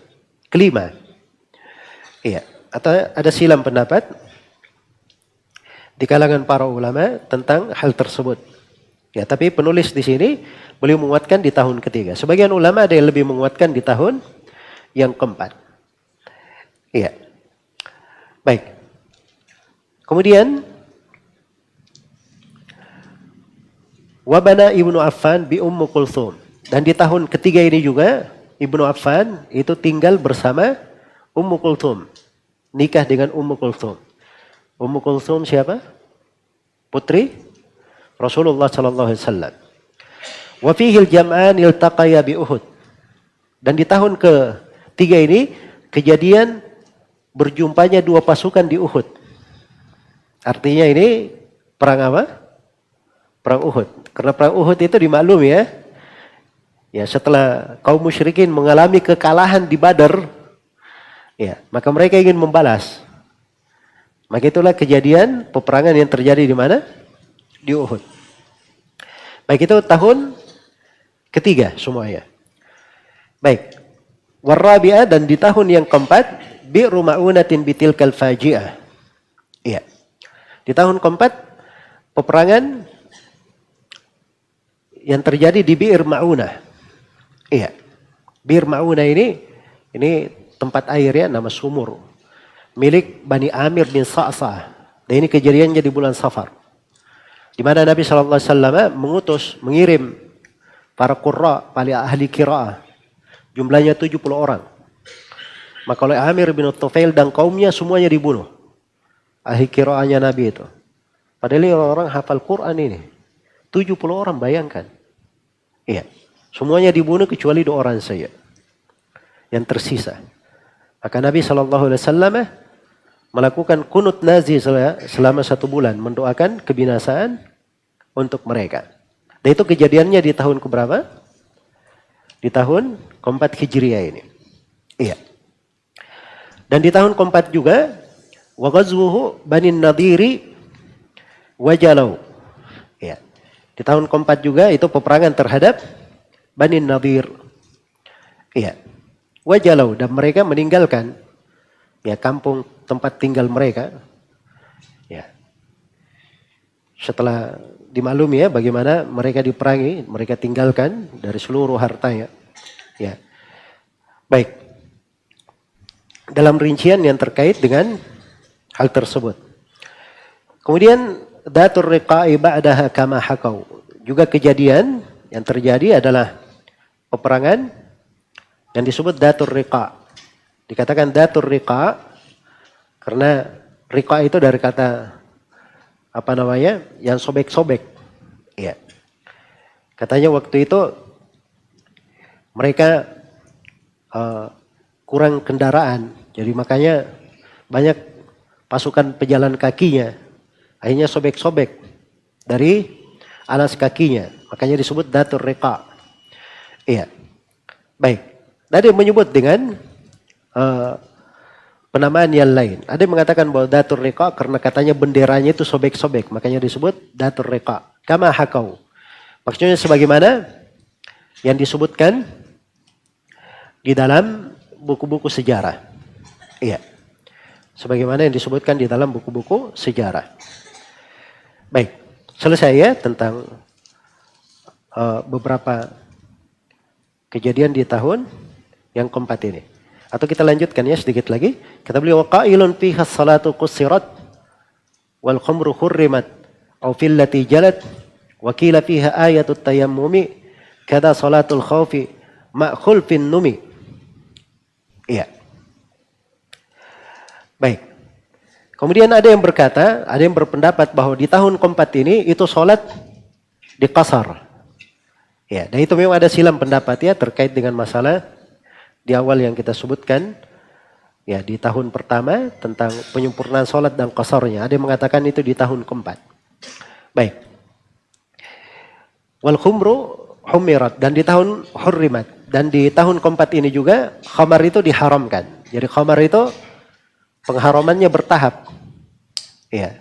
kelima? Iya, atau ada silam pendapat di kalangan para ulama tentang hal tersebut. Ya, tapi penulis di sini beliau menguatkan di tahun ketiga. Sebagian ulama ada yang lebih menguatkan di tahun yang keempat. Iya. Baik. Kemudian wabana Ibnu Affan bi Ummu Kulthum. Dan di tahun ketiga ini juga Ibnu Affan itu tinggal bersama Ummu Kulthum. Nikah dengan Ummu Kulthum. Ummu Kulthum siapa? Putri Rasulullah sallallahu alaihi wasallam. Wa fihi al-jam'an iltaqaya bi Uhud. Dan di tahun ketiga ini kejadian berjumpanya dua pasukan di Uhud. Artinya ini perang apa? Perang Uhud. Karena perang Uhud itu dimaklumi ya. Ya, setelah kaum musyrikin mengalami kekalahan di Badar, ya, maka mereka ingin membalas. Maka itulah kejadian peperangan yang terjadi di mana? Di Uhud. Baik, itu tahun ketiga semuanya. Baik. Warabi'ah, dan di tahun yang keempat, bi'ru ma'unatin bitilkal faji'ah. Iya. Di tahun keempat, peperangan yang terjadi di Bi'r Ma'unah. Iya. Bir Ma'unah ini tempat air ya, nama sumur. Milik Bani Amir bin Sa'sa'ah. Dan ini kejadiannya di bulan Safar. Di mana Nabi SAW mengirim para qurra, para ahli qiraah. Jumlahnya 70 orang. Maka oleh Amir bin Tufail dan kaumnya semuanya dibunuh. Ahli qiraahnya Nabi itu. Padahal ini orang hafal Quran ini. 70 orang, bayangkan. Iya. Semuanya dibunuh kecuali 2 orang saja yang tersisa. Maka Nabi SAW melakukan kunut nazil selama 1 bulan, mendoakan kebinasaan untuk mereka. Dan itu kejadiannya di tahun keberapa? Di tahun keempat Hijriah ini. Iya. Dan di tahun keempat juga wa ghazwuhu Bani Nadhiri wa Jalau. Iya. Di tahun keempat juga itu peperangan terhadap Bani Nadhir. Iya. Wajalau, dan mereka meninggalkan ya kampung tempat tinggal mereka. Ya. Setelah dimaklumi ya bagaimana mereka diperangi, mereka tinggalkan dari seluruh hartanya. Ya. Baik. Dalam rincian yang terkait dengan hal tersebut. Kemudian Datur Riqa'i ba'daha kama hakau. Juga kejadian yang terjadi adalah peperangan yang disebut Datur Riqa. Dikatakan Datur Riqa karena Riqa itu dari kata apa namanya? Yang sobek-sobek. Ya. Katanya waktu itu mereka kurang kendaraan. Jadi makanya banyak pasukan pejalan kakinya. Akhirnya sobek-sobek dari alas kakinya. Makanya disebut Datur Riqa. Iya. Baik. Ada yang menyebut dengan penamaan yang lain. Ada yang mengatakan bahwa Datur Riqa karena katanya benderanya itu sobek-sobek. Makanya disebut Datur Riqa. Kama hakau. Maksudnya sebagaimana yang disebutkan di dalam buku-buku sejarah. Iya. Sebagaimana yang disebutkan di dalam buku-buku sejarah. Baik. Selesai ya tentang beberapa kejadian di tahun yang keempat ini. Atau kita lanjutkan ya sedikit lagi. Kata beliau, qailun fiha salatu qusirat wal khamru hurrimat aw fillati jalat Wa qila fiha ayatut tayammumi kada salatul khaufi ma khulfin numi. Iya. Baik. Kemudian ada yang berkata, ada yang berpendapat bahwa di tahun keempat ini itu sholat di qasar. Ya, dan itu memang ada silam pendapat ya terkait dengan masalah di awal yang kita sebutkan. Ya, di tahun pertama tentang penyempurnaan sholat dan qasarnya. Ada yang mengatakan itu di tahun keempat. Baik. Wal khumru humirat, dan di tahun hurrimat. Dan di tahun keempat ini juga khamar itu diharamkan. Jadi khamar itu pengharamannya bertahap. Ya.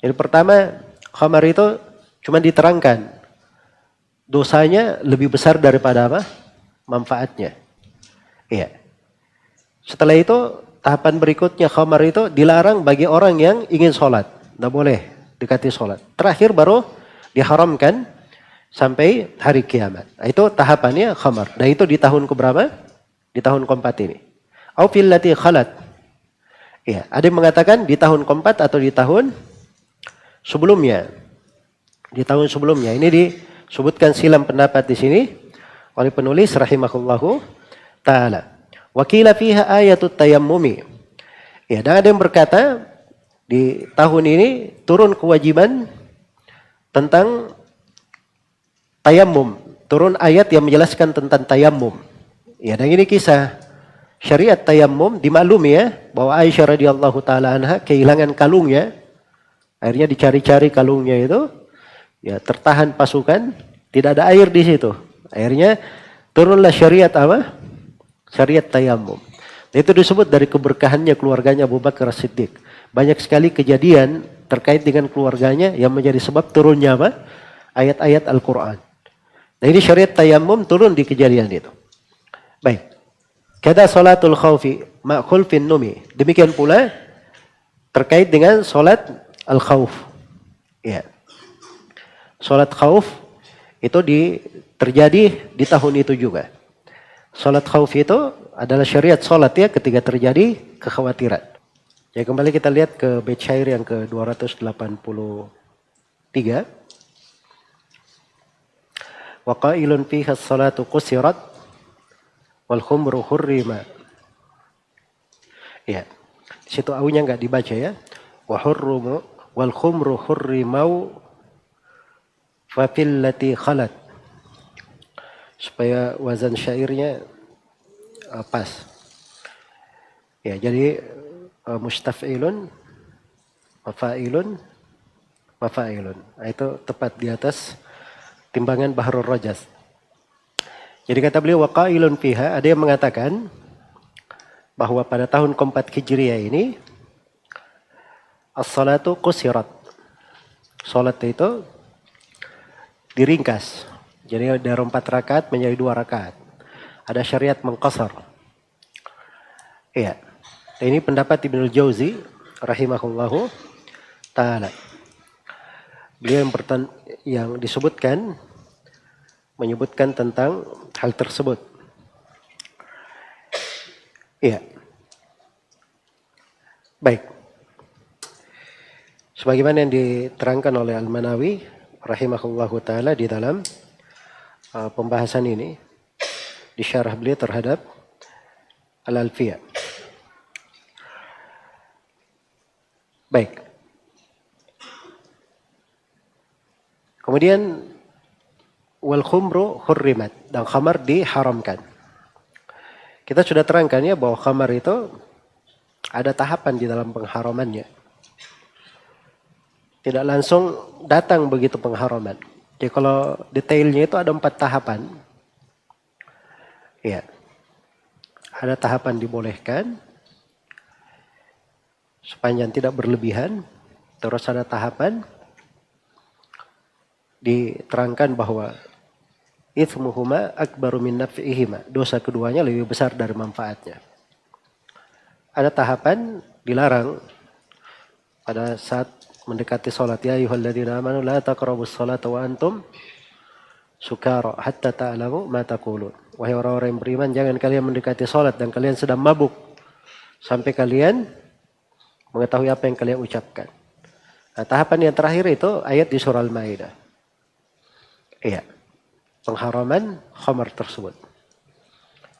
Jadi pertama khamar itu cuma diterangkan dosanya lebih besar daripada apa? Manfaatnya. Iya. Setelah itu tahapan berikutnya khamar itu dilarang bagi orang yang ingin sholat. Tidak boleh dekati sholat. Terakhir baru diharamkan sampai hari kiamat. Nah, itu tahapannya khamar. Dan itu di tahun keberapa? Di tahun keempat ini. Au fil lati khalat. Ya, ada yang mengatakan di tahun keempat atau di tahun sebelumnya. Di tahun sebelumnya. Ini disebutkan silam pendapat di sini oleh penulis rahimahullahu taala. Wa qila fiha ayatut tayammumi. Ya, dan ada yang berkata di tahun ini turun kewajiban tentang tayammum, turun ayat yang menjelaskan tentang tayammum. Ya, dan ini kisah syariat tayammum dimaklumi ya bahwa Aisyah radhiyallahu taala anha kehilangan kalungnya. Akhirnya dicari-cari kalungnya itu, ya tertahan pasukan, tidak ada air di situ. Akhirnya turunlah syariat apa? Syariat tayammum. Itu disebut dari keberkahannya keluarganya Abu Bakar As-Siddiq. Banyak sekali kejadian terkait dengan keluarganya yang menjadi sebab turunnya apa? Ayat-ayat Al-Quran. Nah ini syariat tayammum turun di kejadian itu. Baik. Kada salatul khawfi ma khulfin numi. Demikian pula terkait dengan salat al-khawf. Ya. Salat khawf itu terjadi di tahun itu juga. Salat khawf itu adalah syariat salat ya ketika terjadi kekhawatiran. Ya kembali kita lihat ke bait syair yang ke-283. Wa qailun fiha as-salatu qusirat wal khumru hurrima. Ya. Di situ aunya enggak dibaca ya. Wa hurrumu wal khumru hurrimau fa fillati khalat. Supaya wazan syairnya pas. Ya, jadi mustaf'ilun, mafa'ilun, mafa'ilun. Nah, itu tepat di atas timbangan Bahrul Rajas. Jadi kata beliau waqailun fiha, ada yang mengatakan bahwa pada tahun keempat Hijriah ini as-salatu qusirat. Salat itu diringkas. Jadi dari 4 rakaat menjadi 2 rakaat. Ada syariat mengqasar. Iya. Ini pendapat Ibnul Jauzi rahimahullahu taala. Beliau yang disebutkan menyebutkan tentang hal tersebut. Iya. Baik. Sebagaimana yang diterangkan oleh Al-Manawi rahimahullahu taala di dalam pembahasan ini di syarah beliau terhadap Al-Alfiyah. Baik. Kemudian wal khumru hurrimat, dan khamar diharamkan. Kita sudah terangkan ya bahwa khamar itu ada tahapan di dalam pengharamannya. Tidak langsung datang begitu pengharaman. Jadi kalau detailnya itu ada 4 tahapan. Ya. Ada tahapan dibolehkan sepanjang tidak berlebihan. Terus ada tahapan diterangkan bahwa itsmuhuma akbaru min naf'ihima. Dosa keduanya lebih besar dari manfaatnya. Ada tahapan dilarang pada saat mendekati salat. Ya ayyuhalladzina amanu la taqrabus salata wa antum sukara hatta ta'lamu ma taqulun. Wahai orang-orang yang beriman, jangan kalian mendekati salat dan kalian sedang mabuk sampai kalian mengetahui apa yang kalian ucapkan. Nah, tahapan yang terakhir itu ayat di surah Al-Maidah. Iya, pengharaman khamar tersebut.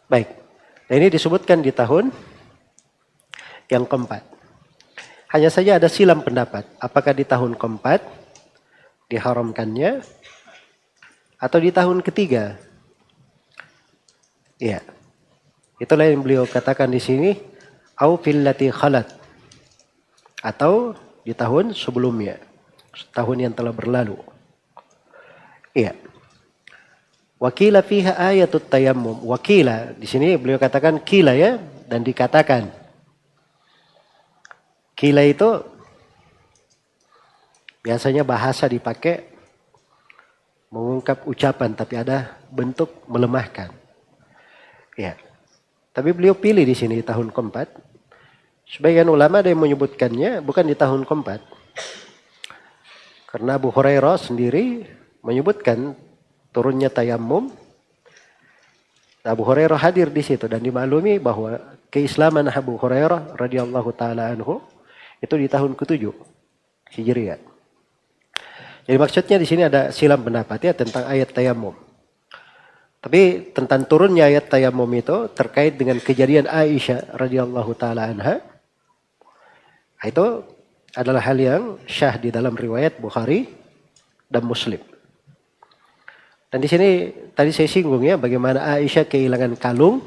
Baik, nah ini disebutkan di tahun yang keempat. Hanya saja ada silam pendapat, apakah di tahun keempat diharamkannya atau di tahun ketiga. Iya, itulah yang beliau katakan di sini, au fil lati khalat, atau di tahun sebelumnya, tahun yang telah berlalu. Iya. Wakila fiha ayatut tayammum. Wakila di sini beliau katakan kila ya, dan dikatakan. Kila itu biasanya bahasa dipakai mengungkap ucapan tapi ada bentuk melemahkan. Ya. Tapi beliau pilih di sini di tahun keempat. Sebagian ulama ada yang menyebutkannya bukan di tahun keempat. Karena Abu Hurairah sendiri menyebutkan turunnya tayammum. Abu Hurairah hadir di situ dan dimaklumi bahwa keislaman Abu Hurairah radhiyallahu taala anhu itu di tahun ke-7 Hijriah. Jadi maksudnya di sini ada silam pendapat ya tentang ayat tayammum. Tapi tentang turunnya ayat tayammum itu terkait dengan kejadian Aisyah radhiyallahu taala anha. Itu adalah hal yang syah di dalam riwayat Bukhari dan Muslim. Dan di sini tadi saya singgung ya bagaimana Aisyah kehilangan kalung.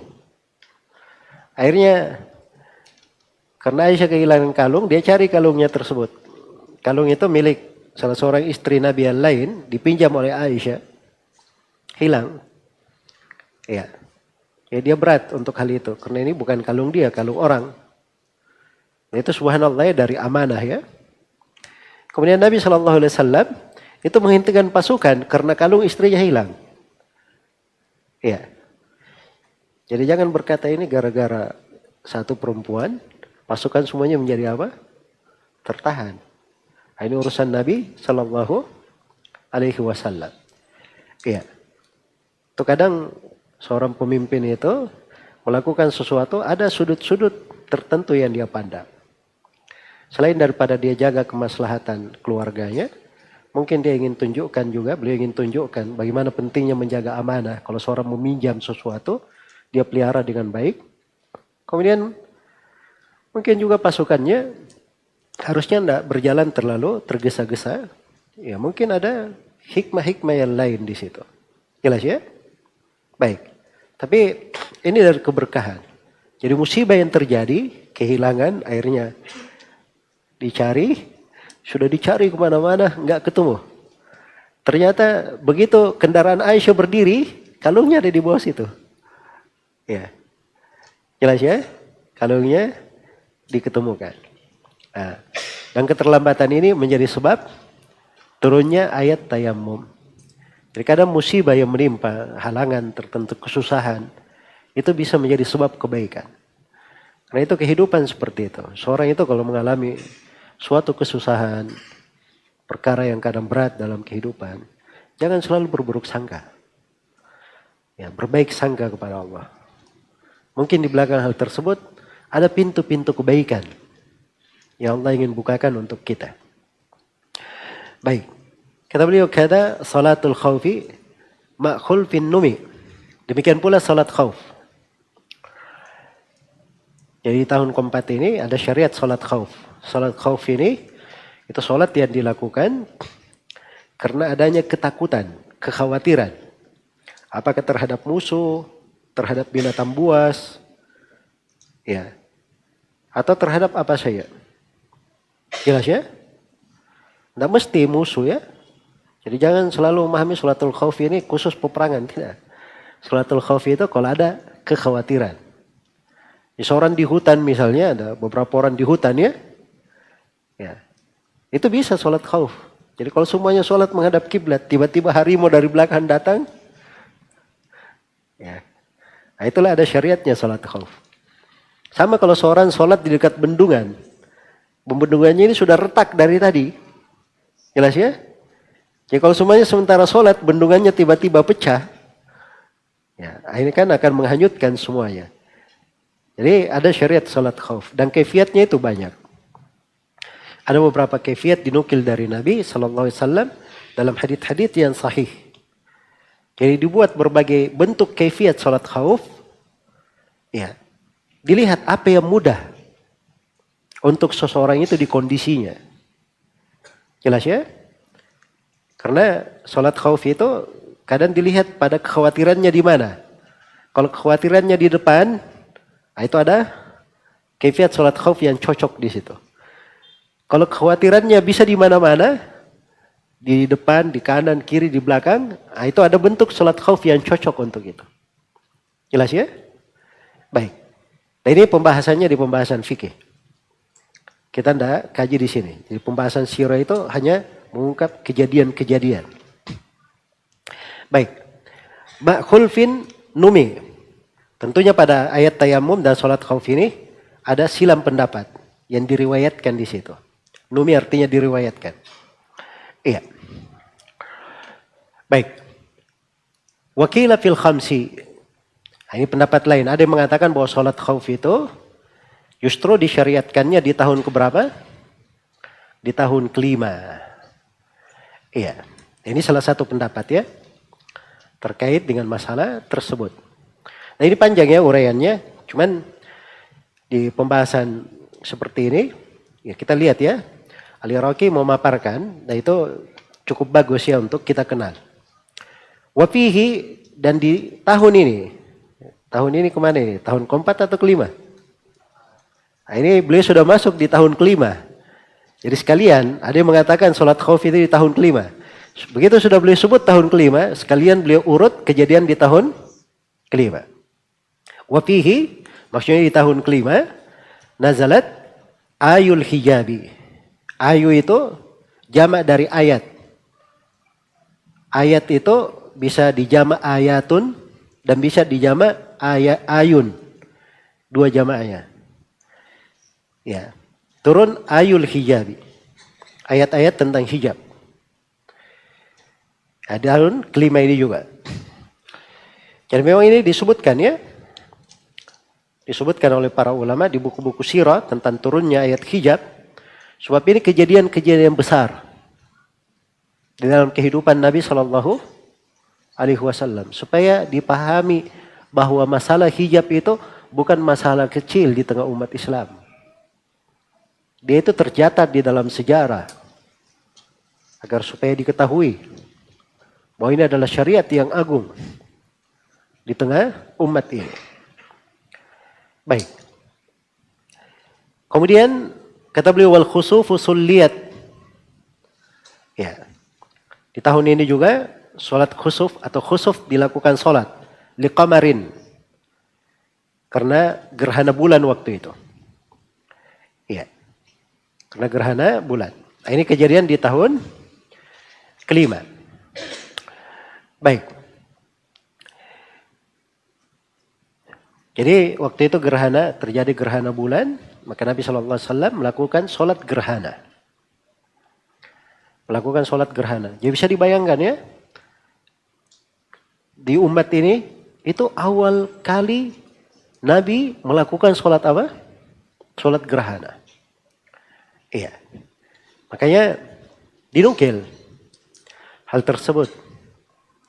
Akhirnya karena Aisyah kehilangan kalung, dia cari kalungnya tersebut. Kalung itu milik salah seorang istri Nabi yang lain, dipinjam oleh Aisyah. Hilang. Ya. Ya dia berat untuk hal itu. Karena ini bukan kalung dia, kalung orang. Itu subhanallah dari amanah ya. Kemudian Nabi SAW itu menghentikan pasukan karena kalung istrinya hilang. Ya. Jadi jangan berkata ini gara-gara satu perempuan, pasukan semuanya menjadi apa? Tertahan. Nah, ini urusan Nabi SAW. Ya. Itu kadang seorang pemimpin itu melakukan sesuatu, ada sudut-sudut tertentu yang dia pandang. Selain daripada dia jaga kemaslahatan keluarganya, mungkin dia ingin tunjukkan juga, beliau ingin tunjukkan bagaimana pentingnya menjaga amanah. Kalau seorang meminjam sesuatu, dia pelihara dengan baik. Kemudian mungkin juga pasukannya harusnya tidak berjalan terlalu tergesa-gesa. Ya mungkin ada hikmah-hikmah yang lain di situ. Jelas ya? Baik. Tapi ini dari keberkahan. Jadi musibah yang terjadi, kehilangan akhirnya dicari, sudah dicari kemana-mana, nggak ketemu. Ternyata begitu kendaraan Aisyah berdiri, kalungnya ada di bawah situ. Ya, jelas ya, kalungnya diketemukan. Nah, dan keterlambatan ini menjadi sebab turunnya ayat tayammum. Jadi kadang musibah yang menimpa, halangan tertentu, kesusahan, itu bisa menjadi sebab kebaikan. Karena itu kehidupan seperti itu. Seorang itu kalau mengalami suatu kesusahan, perkara yang kadang berat dalam kehidupan, jangan selalu berburuk sangka. Ya, berbaik sangka kepada Allah. Mungkin di belakang hal tersebut ada pintu-pintu kebaikan yang Allah ingin bukakan untuk kita. Baik. Kata beliau, kata salatul khawfi ma'khul fin numi. Demikian pula salat khauf. Jadi tahun keempat ini ada syariat salat khauf. Salat khauf ini itu salat yang dilakukan karena adanya ketakutan, kekhawatiran. Apakah terhadap musuh, terhadap binatang buas, ya, atau terhadap apa saja. Jelas ya? Tidak mesti musuh ya. Jadi jangan selalu memahami salatul khauf ini khusus peperangan, tidak. Salatul khauf itu kalau ada kekhawatiran. Seorang di hutan misalnya, ada beberapa orang di hutan ya. Ya, itu bisa sholat khauf. Jadi kalau semuanya sholat menghadap kiblat, tiba-tiba harimau dari belakang datang, ya, nah itulah ada syariatnya sholat khauf. Sama kalau seorang sholat di dekat bendungan, bendungannya ini sudah retak dari tadi, jelas ya? Jadi kalau semuanya sementara sholat, bendungannya tiba-tiba pecah, ya, ini kan akan menghanyutkan semuanya. Jadi ada syariat sholat khauf dan kaifiatnya itu banyak. Ada beberapa kaifiat dinukil dari Nabi SAW dalam hadits-hadits yang sahih. Jadi dibuat berbagai bentuk kaifiat salat khauf. Ya. Dilihat apa yang mudah untuk seseorang itu di kondisinya. Jelas ya? Karena salat khauf itu kadang dilihat pada kekhawatirannya di mana. Kalau kekhawatirannya di depan, nah itu ada kaifiat salat khauf yang cocok di situ. Kalau kekhawatirannya bisa di mana-mana, di depan, di kanan, kiri, di belakang, nah itu ada bentuk salat khauf yang cocok untuk itu. Jelas ya? Baik. Nah ini pembahasannya di pembahasan fikih. Kita tidak kaji di sini. Jadi pembahasan sirah itu hanya mengungkap kejadian-kejadian. Baik. Khulfin numi. Tentunya pada ayat tayamum dan salat khauf ini ada silam pendapat yang diriwayatkan di situ. Numi artinya diriwayatkan. Iya. Baik. Wakila fil khamsi. Nah, ini pendapat lain. Ada yang mengatakan bahwa salat khauf itu justru disyariatkannya di tahun keberapa? Di tahun kelima. Iya. Ini salah satu pendapat ya. Terkait dengan masalah tersebut. Nah ini panjang ya uraiannya. Cuman di pembahasan seperti ini. Ya kita lihat ya. Al-Iraqi memaparkan. Nah itu cukup bagus ya untuk kita kenal. Wafihi dan di tahun ini. Tahun ini kemana ini? Tahun keempat atau kelima? Nah, ini beliau sudah masuk di tahun kelima. Jadi sekalian ada yang mengatakan sholat khauf itu di tahun kelima. Begitu sudah beliau sebut tahun kelima, sekalian beliau urut kejadian di tahun kelima. Wafihi, maksudnya di tahun kelima, nazalat ayul hijabi. Ayu itu jamak dari ayat. Ayat itu bisa dijamak ayatun dan bisa dijamak ayun. Dua jamaknya. Ya. Turun ayul hijabi. Ayat-ayat tentang hijab. Ada tahun kelima ini juga. Jadi memang ini disebutkan ya. Disebutkan oleh para ulama di buku-buku sirah tentang turunnya ayat hijab. Sebab ini kejadian-kejadian besar. Di dalam kehidupan Nabi SAW. Supaya dipahami bahwa masalah hijab itu bukan masalah kecil di tengah umat Islam. Dia itu tercatat di dalam sejarah. Agar supaya diketahui bahwa ini adalah syariat yang agung di tengah umat ini. Baik. Kemudian kata beliau wal khusufu sulliyat. Ya. Di tahun ini juga salat khusuf atau khusuf dilakukan salat liqamarin. Karena gerhana bulan waktu itu. Iya. Karena gerhana bulan. Nah, ini kejadian di tahun kelima. Baik. Jadi waktu itu terjadi gerhana bulan, maka Nabi SAW melakukan sholat gerhana. Melakukan sholat gerhana. Jadi bisa dibayangkan ya, di umat ini itu awal kali Nabi melakukan sholat apa? Sholat gerhana. Iya. Makanya dinukil hal tersebut.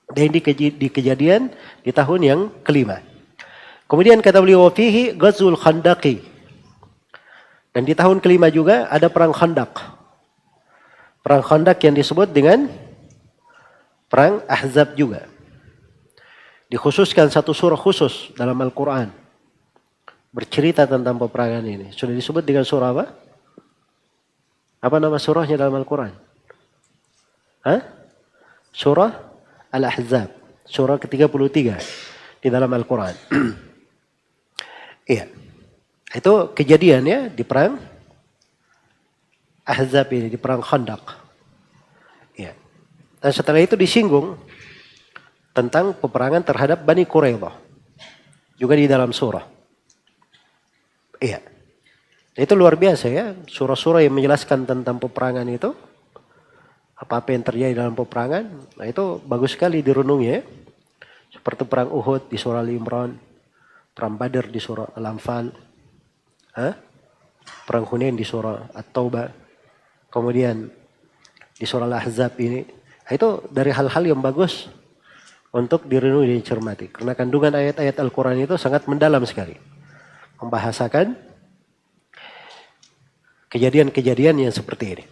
Dan di kejadian di tahun yang kelima. Kemudian kata beliau fihi Ghazul Khandaqi. Dan di tahun kelima juga ada perang Khandaq. Perang Khandaq yang disebut dengan perang Ahzab juga. Dikhususkan satu surah khusus dalam Al-Quran. Bercerita tentang peperangan ini. Sudah disebut dengan surah apa? Apa nama surahnya dalam Al-Quran? Hah? Surah Al-Ahzab. Surah ke-33 di dalam Al-Quran. Iya. Itu kejadian ya di perang Ahzab ini, di perang Khandaq. Iya. Dan setelah itu disinggung tentang peperangan terhadap Bani Quraidah. Juga di dalam surah. Iya. Itu luar biasa ya. Surah-surah yang menjelaskan tentang peperangan itu. Apa-apa yang terjadi dalam peperangan. Nah itu bagus sekali direnungi ya. Seperti perang Uhud di surah Al-Imran. Perang Badr di surah Al-Anfal. Perang Hunain di surah At-Taubah. Kemudian di surah Al-Ahzab ini. Nah, itu dari hal-hal yang bagus untuk direnungi dan dicermati. Karena kandungan ayat-ayat Al-Quran itu sangat mendalam sekali. Membahasakan kejadian-kejadian yang seperti ini.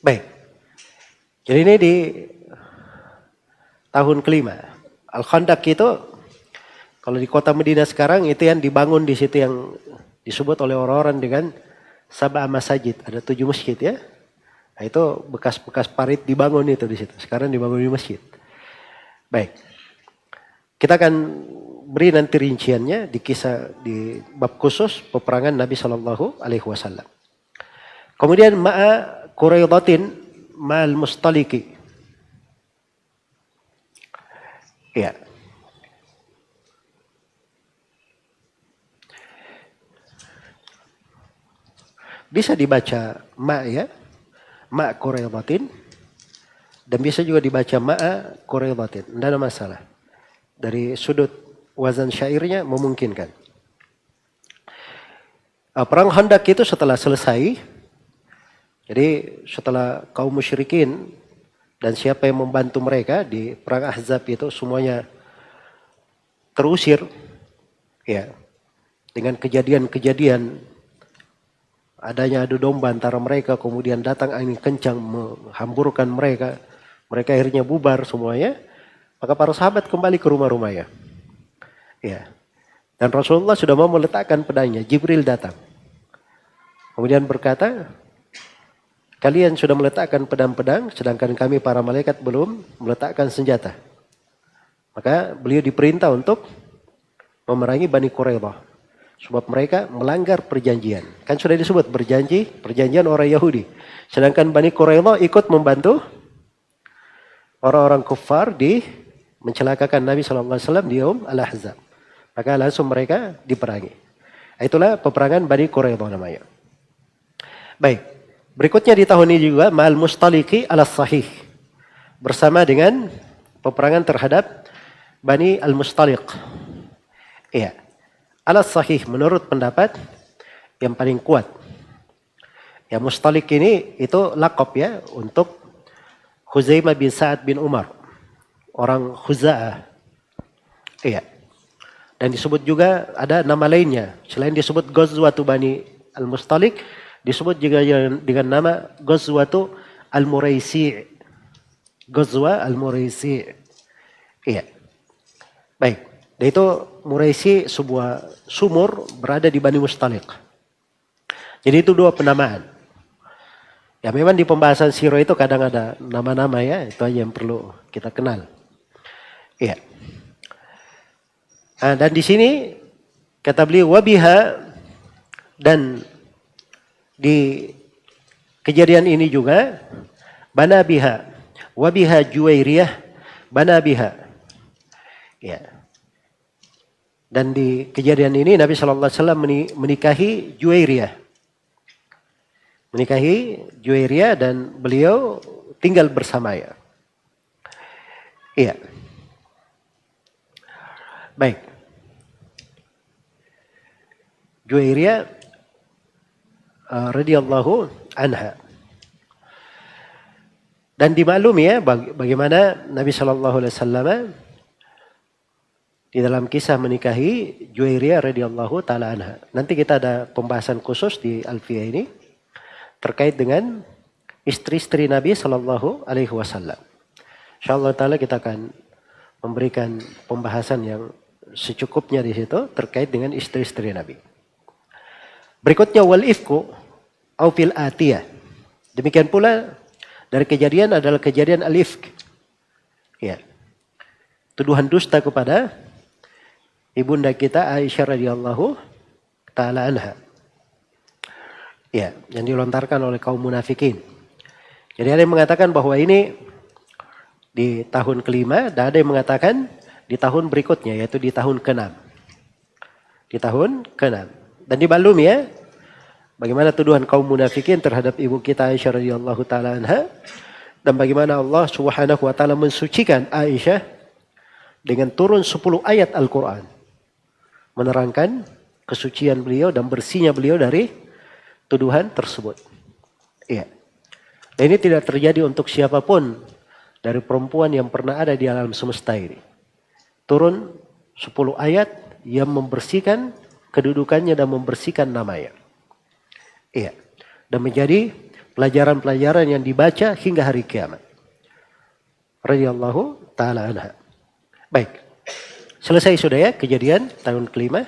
Baik. Jadi ini di tahun kelima. Al-Khandaq itu kalau di kota Madinah sekarang itu yang dibangun di situ yang disebut oleh orang-orang dengan Sab'a Masajid. Ada 7 masjid ya. Nah, itu bekas-bekas parit dibangun itu di situ. Sekarang dibangun di masjid. Baik. Kita akan beri nanti rinciannya di kisah di bab khusus peperangan Nabi Shallallahu Alaihi Wasallam. Kemudian ma'a Quraidatin ma'al mustaliki. Ya. Bisa dibaca ma ya. Ma Quraidatin. Dan bisa juga dibaca ma'a Quraidatin. Tidak ada masalah. Dari sudut wazan syairnya memungkinkan. Perang Khandaq itu setelah selesai. Jadi setelah kaum musyrikin dan siapa yang membantu mereka di perang Ahzab itu semuanya terusir. Ya. Dengan kejadian-kejadian adanya adu domba antara mereka, kemudian datang angin kencang menghamburkan mereka. Mereka akhirnya bubar semuanya. Maka para sahabat kembali ke rumah-rumahnya. Ya. Dan Rasulullah sudah mau meletakkan pedangnya. Jibril datang. Kemudian berkata, kalian sudah meletakkan pedang-pedang, sedangkan kami para malaikat belum meletakkan senjata. Maka beliau diperintah untuk memerangi Bani Quraidah. Sebab mereka melanggar perjanjian. Kan sudah disebut berjanji, perjanjian orang Yahudi. Sedangkan Bani Quraidah ikut membantu orang-orang kufar di mencelakakan Nabi SAW di Yawm Al-Ahzab. Maka langsung mereka diperangi. Itulah peperangan Bani Quraidah namanya. Baik. Berikutnya di tahun ini juga Ma'al Mustaliki Al-Sahih. Bersama dengan peperangan terhadap Bani Al-Mustaliq. Iya. Al-Sahih menurut pendapat yang paling kuat. Ya Mustaliq ini itu lakop ya untuk Khuzaimah bin Sa'ad bin Umar. Orang Khuza'ah. Iya. Dan disebut juga ada nama lainnya. Selain disebut Ghazwatu Bani Al-Mustaliq, disebut juga dengan nama Ghazwatu Al-Muraisi. Ghazwa Al-Muraisi. Iya. Baik. Dan itu Muraisi sebuah sumur berada di Bani Mustaliq. Jadi itu dua penamaan. Ya memang di pembahasan sirah itu kadang ada nama-nama ya. Itu aja yang perlu kita kenal. Iya. Nah, dan di sini kata beliau wabiha dan di kejadian ini juga bana biha wabiha Juwairiyah bana biha. Ya. Dan di kejadian ini Nabi SAW menikahi Juwairiyah. Menikahi Juwairiyah dan beliau tinggal bersamanya. Iya. Baik. Juwairiyah radhiyallahu anha. Dan dimaklumi ya bagaimana Nabi SAW di dalam kisah menikahi Juwairiyah radhiyallahu taala anha. Nanti kita ada pembahasan khusus di Alfiyah ini terkait dengan istri-istri Nabi sallallahu alaihi wasallam. Insyaallah taala kita akan memberikan pembahasan yang secukupnya di situ terkait dengan istri-istri Nabi. Berikutnya wal ifku au fil atiyah. Demikian pula dari kejadian adalah kejadian al-ifk. Ya. Tuduhan dusta kepada ibunda kita Aisyah radhiyallahu taala anha. Ya, yang dilontarkan oleh kaum munafikin. Jadi ada yang mengatakan bahwa ini di tahun kelima, dan ada yang mengatakan di tahun berikutnya, yaitu di tahun ke-6. Di tahun ke-6. Dan dimaklumi ya, bagaimana tuduhan kaum munafikin terhadap ibu kita Aisyah radhiyallahu taala anha, dan bagaimana Allah Subhanahu wa taala mensucikan Aisyah dengan turun 10 ayat Al-Qur'an. Menerangkan kesucian beliau dan bersihnya beliau dari tuduhan tersebut. Iya. Dan ini tidak terjadi untuk siapapun dari perempuan yang pernah ada di alam semesta ini. turun 10 ayat yang membersihkan kedudukannya dan membersihkan namanya. Iya. Dan menjadi pelajaran-pelajaran yang dibaca hingga hari kiamat. Radhiyallahu ta'ala anha. Baik. Selesai sudah ya kejadian tahun kelima.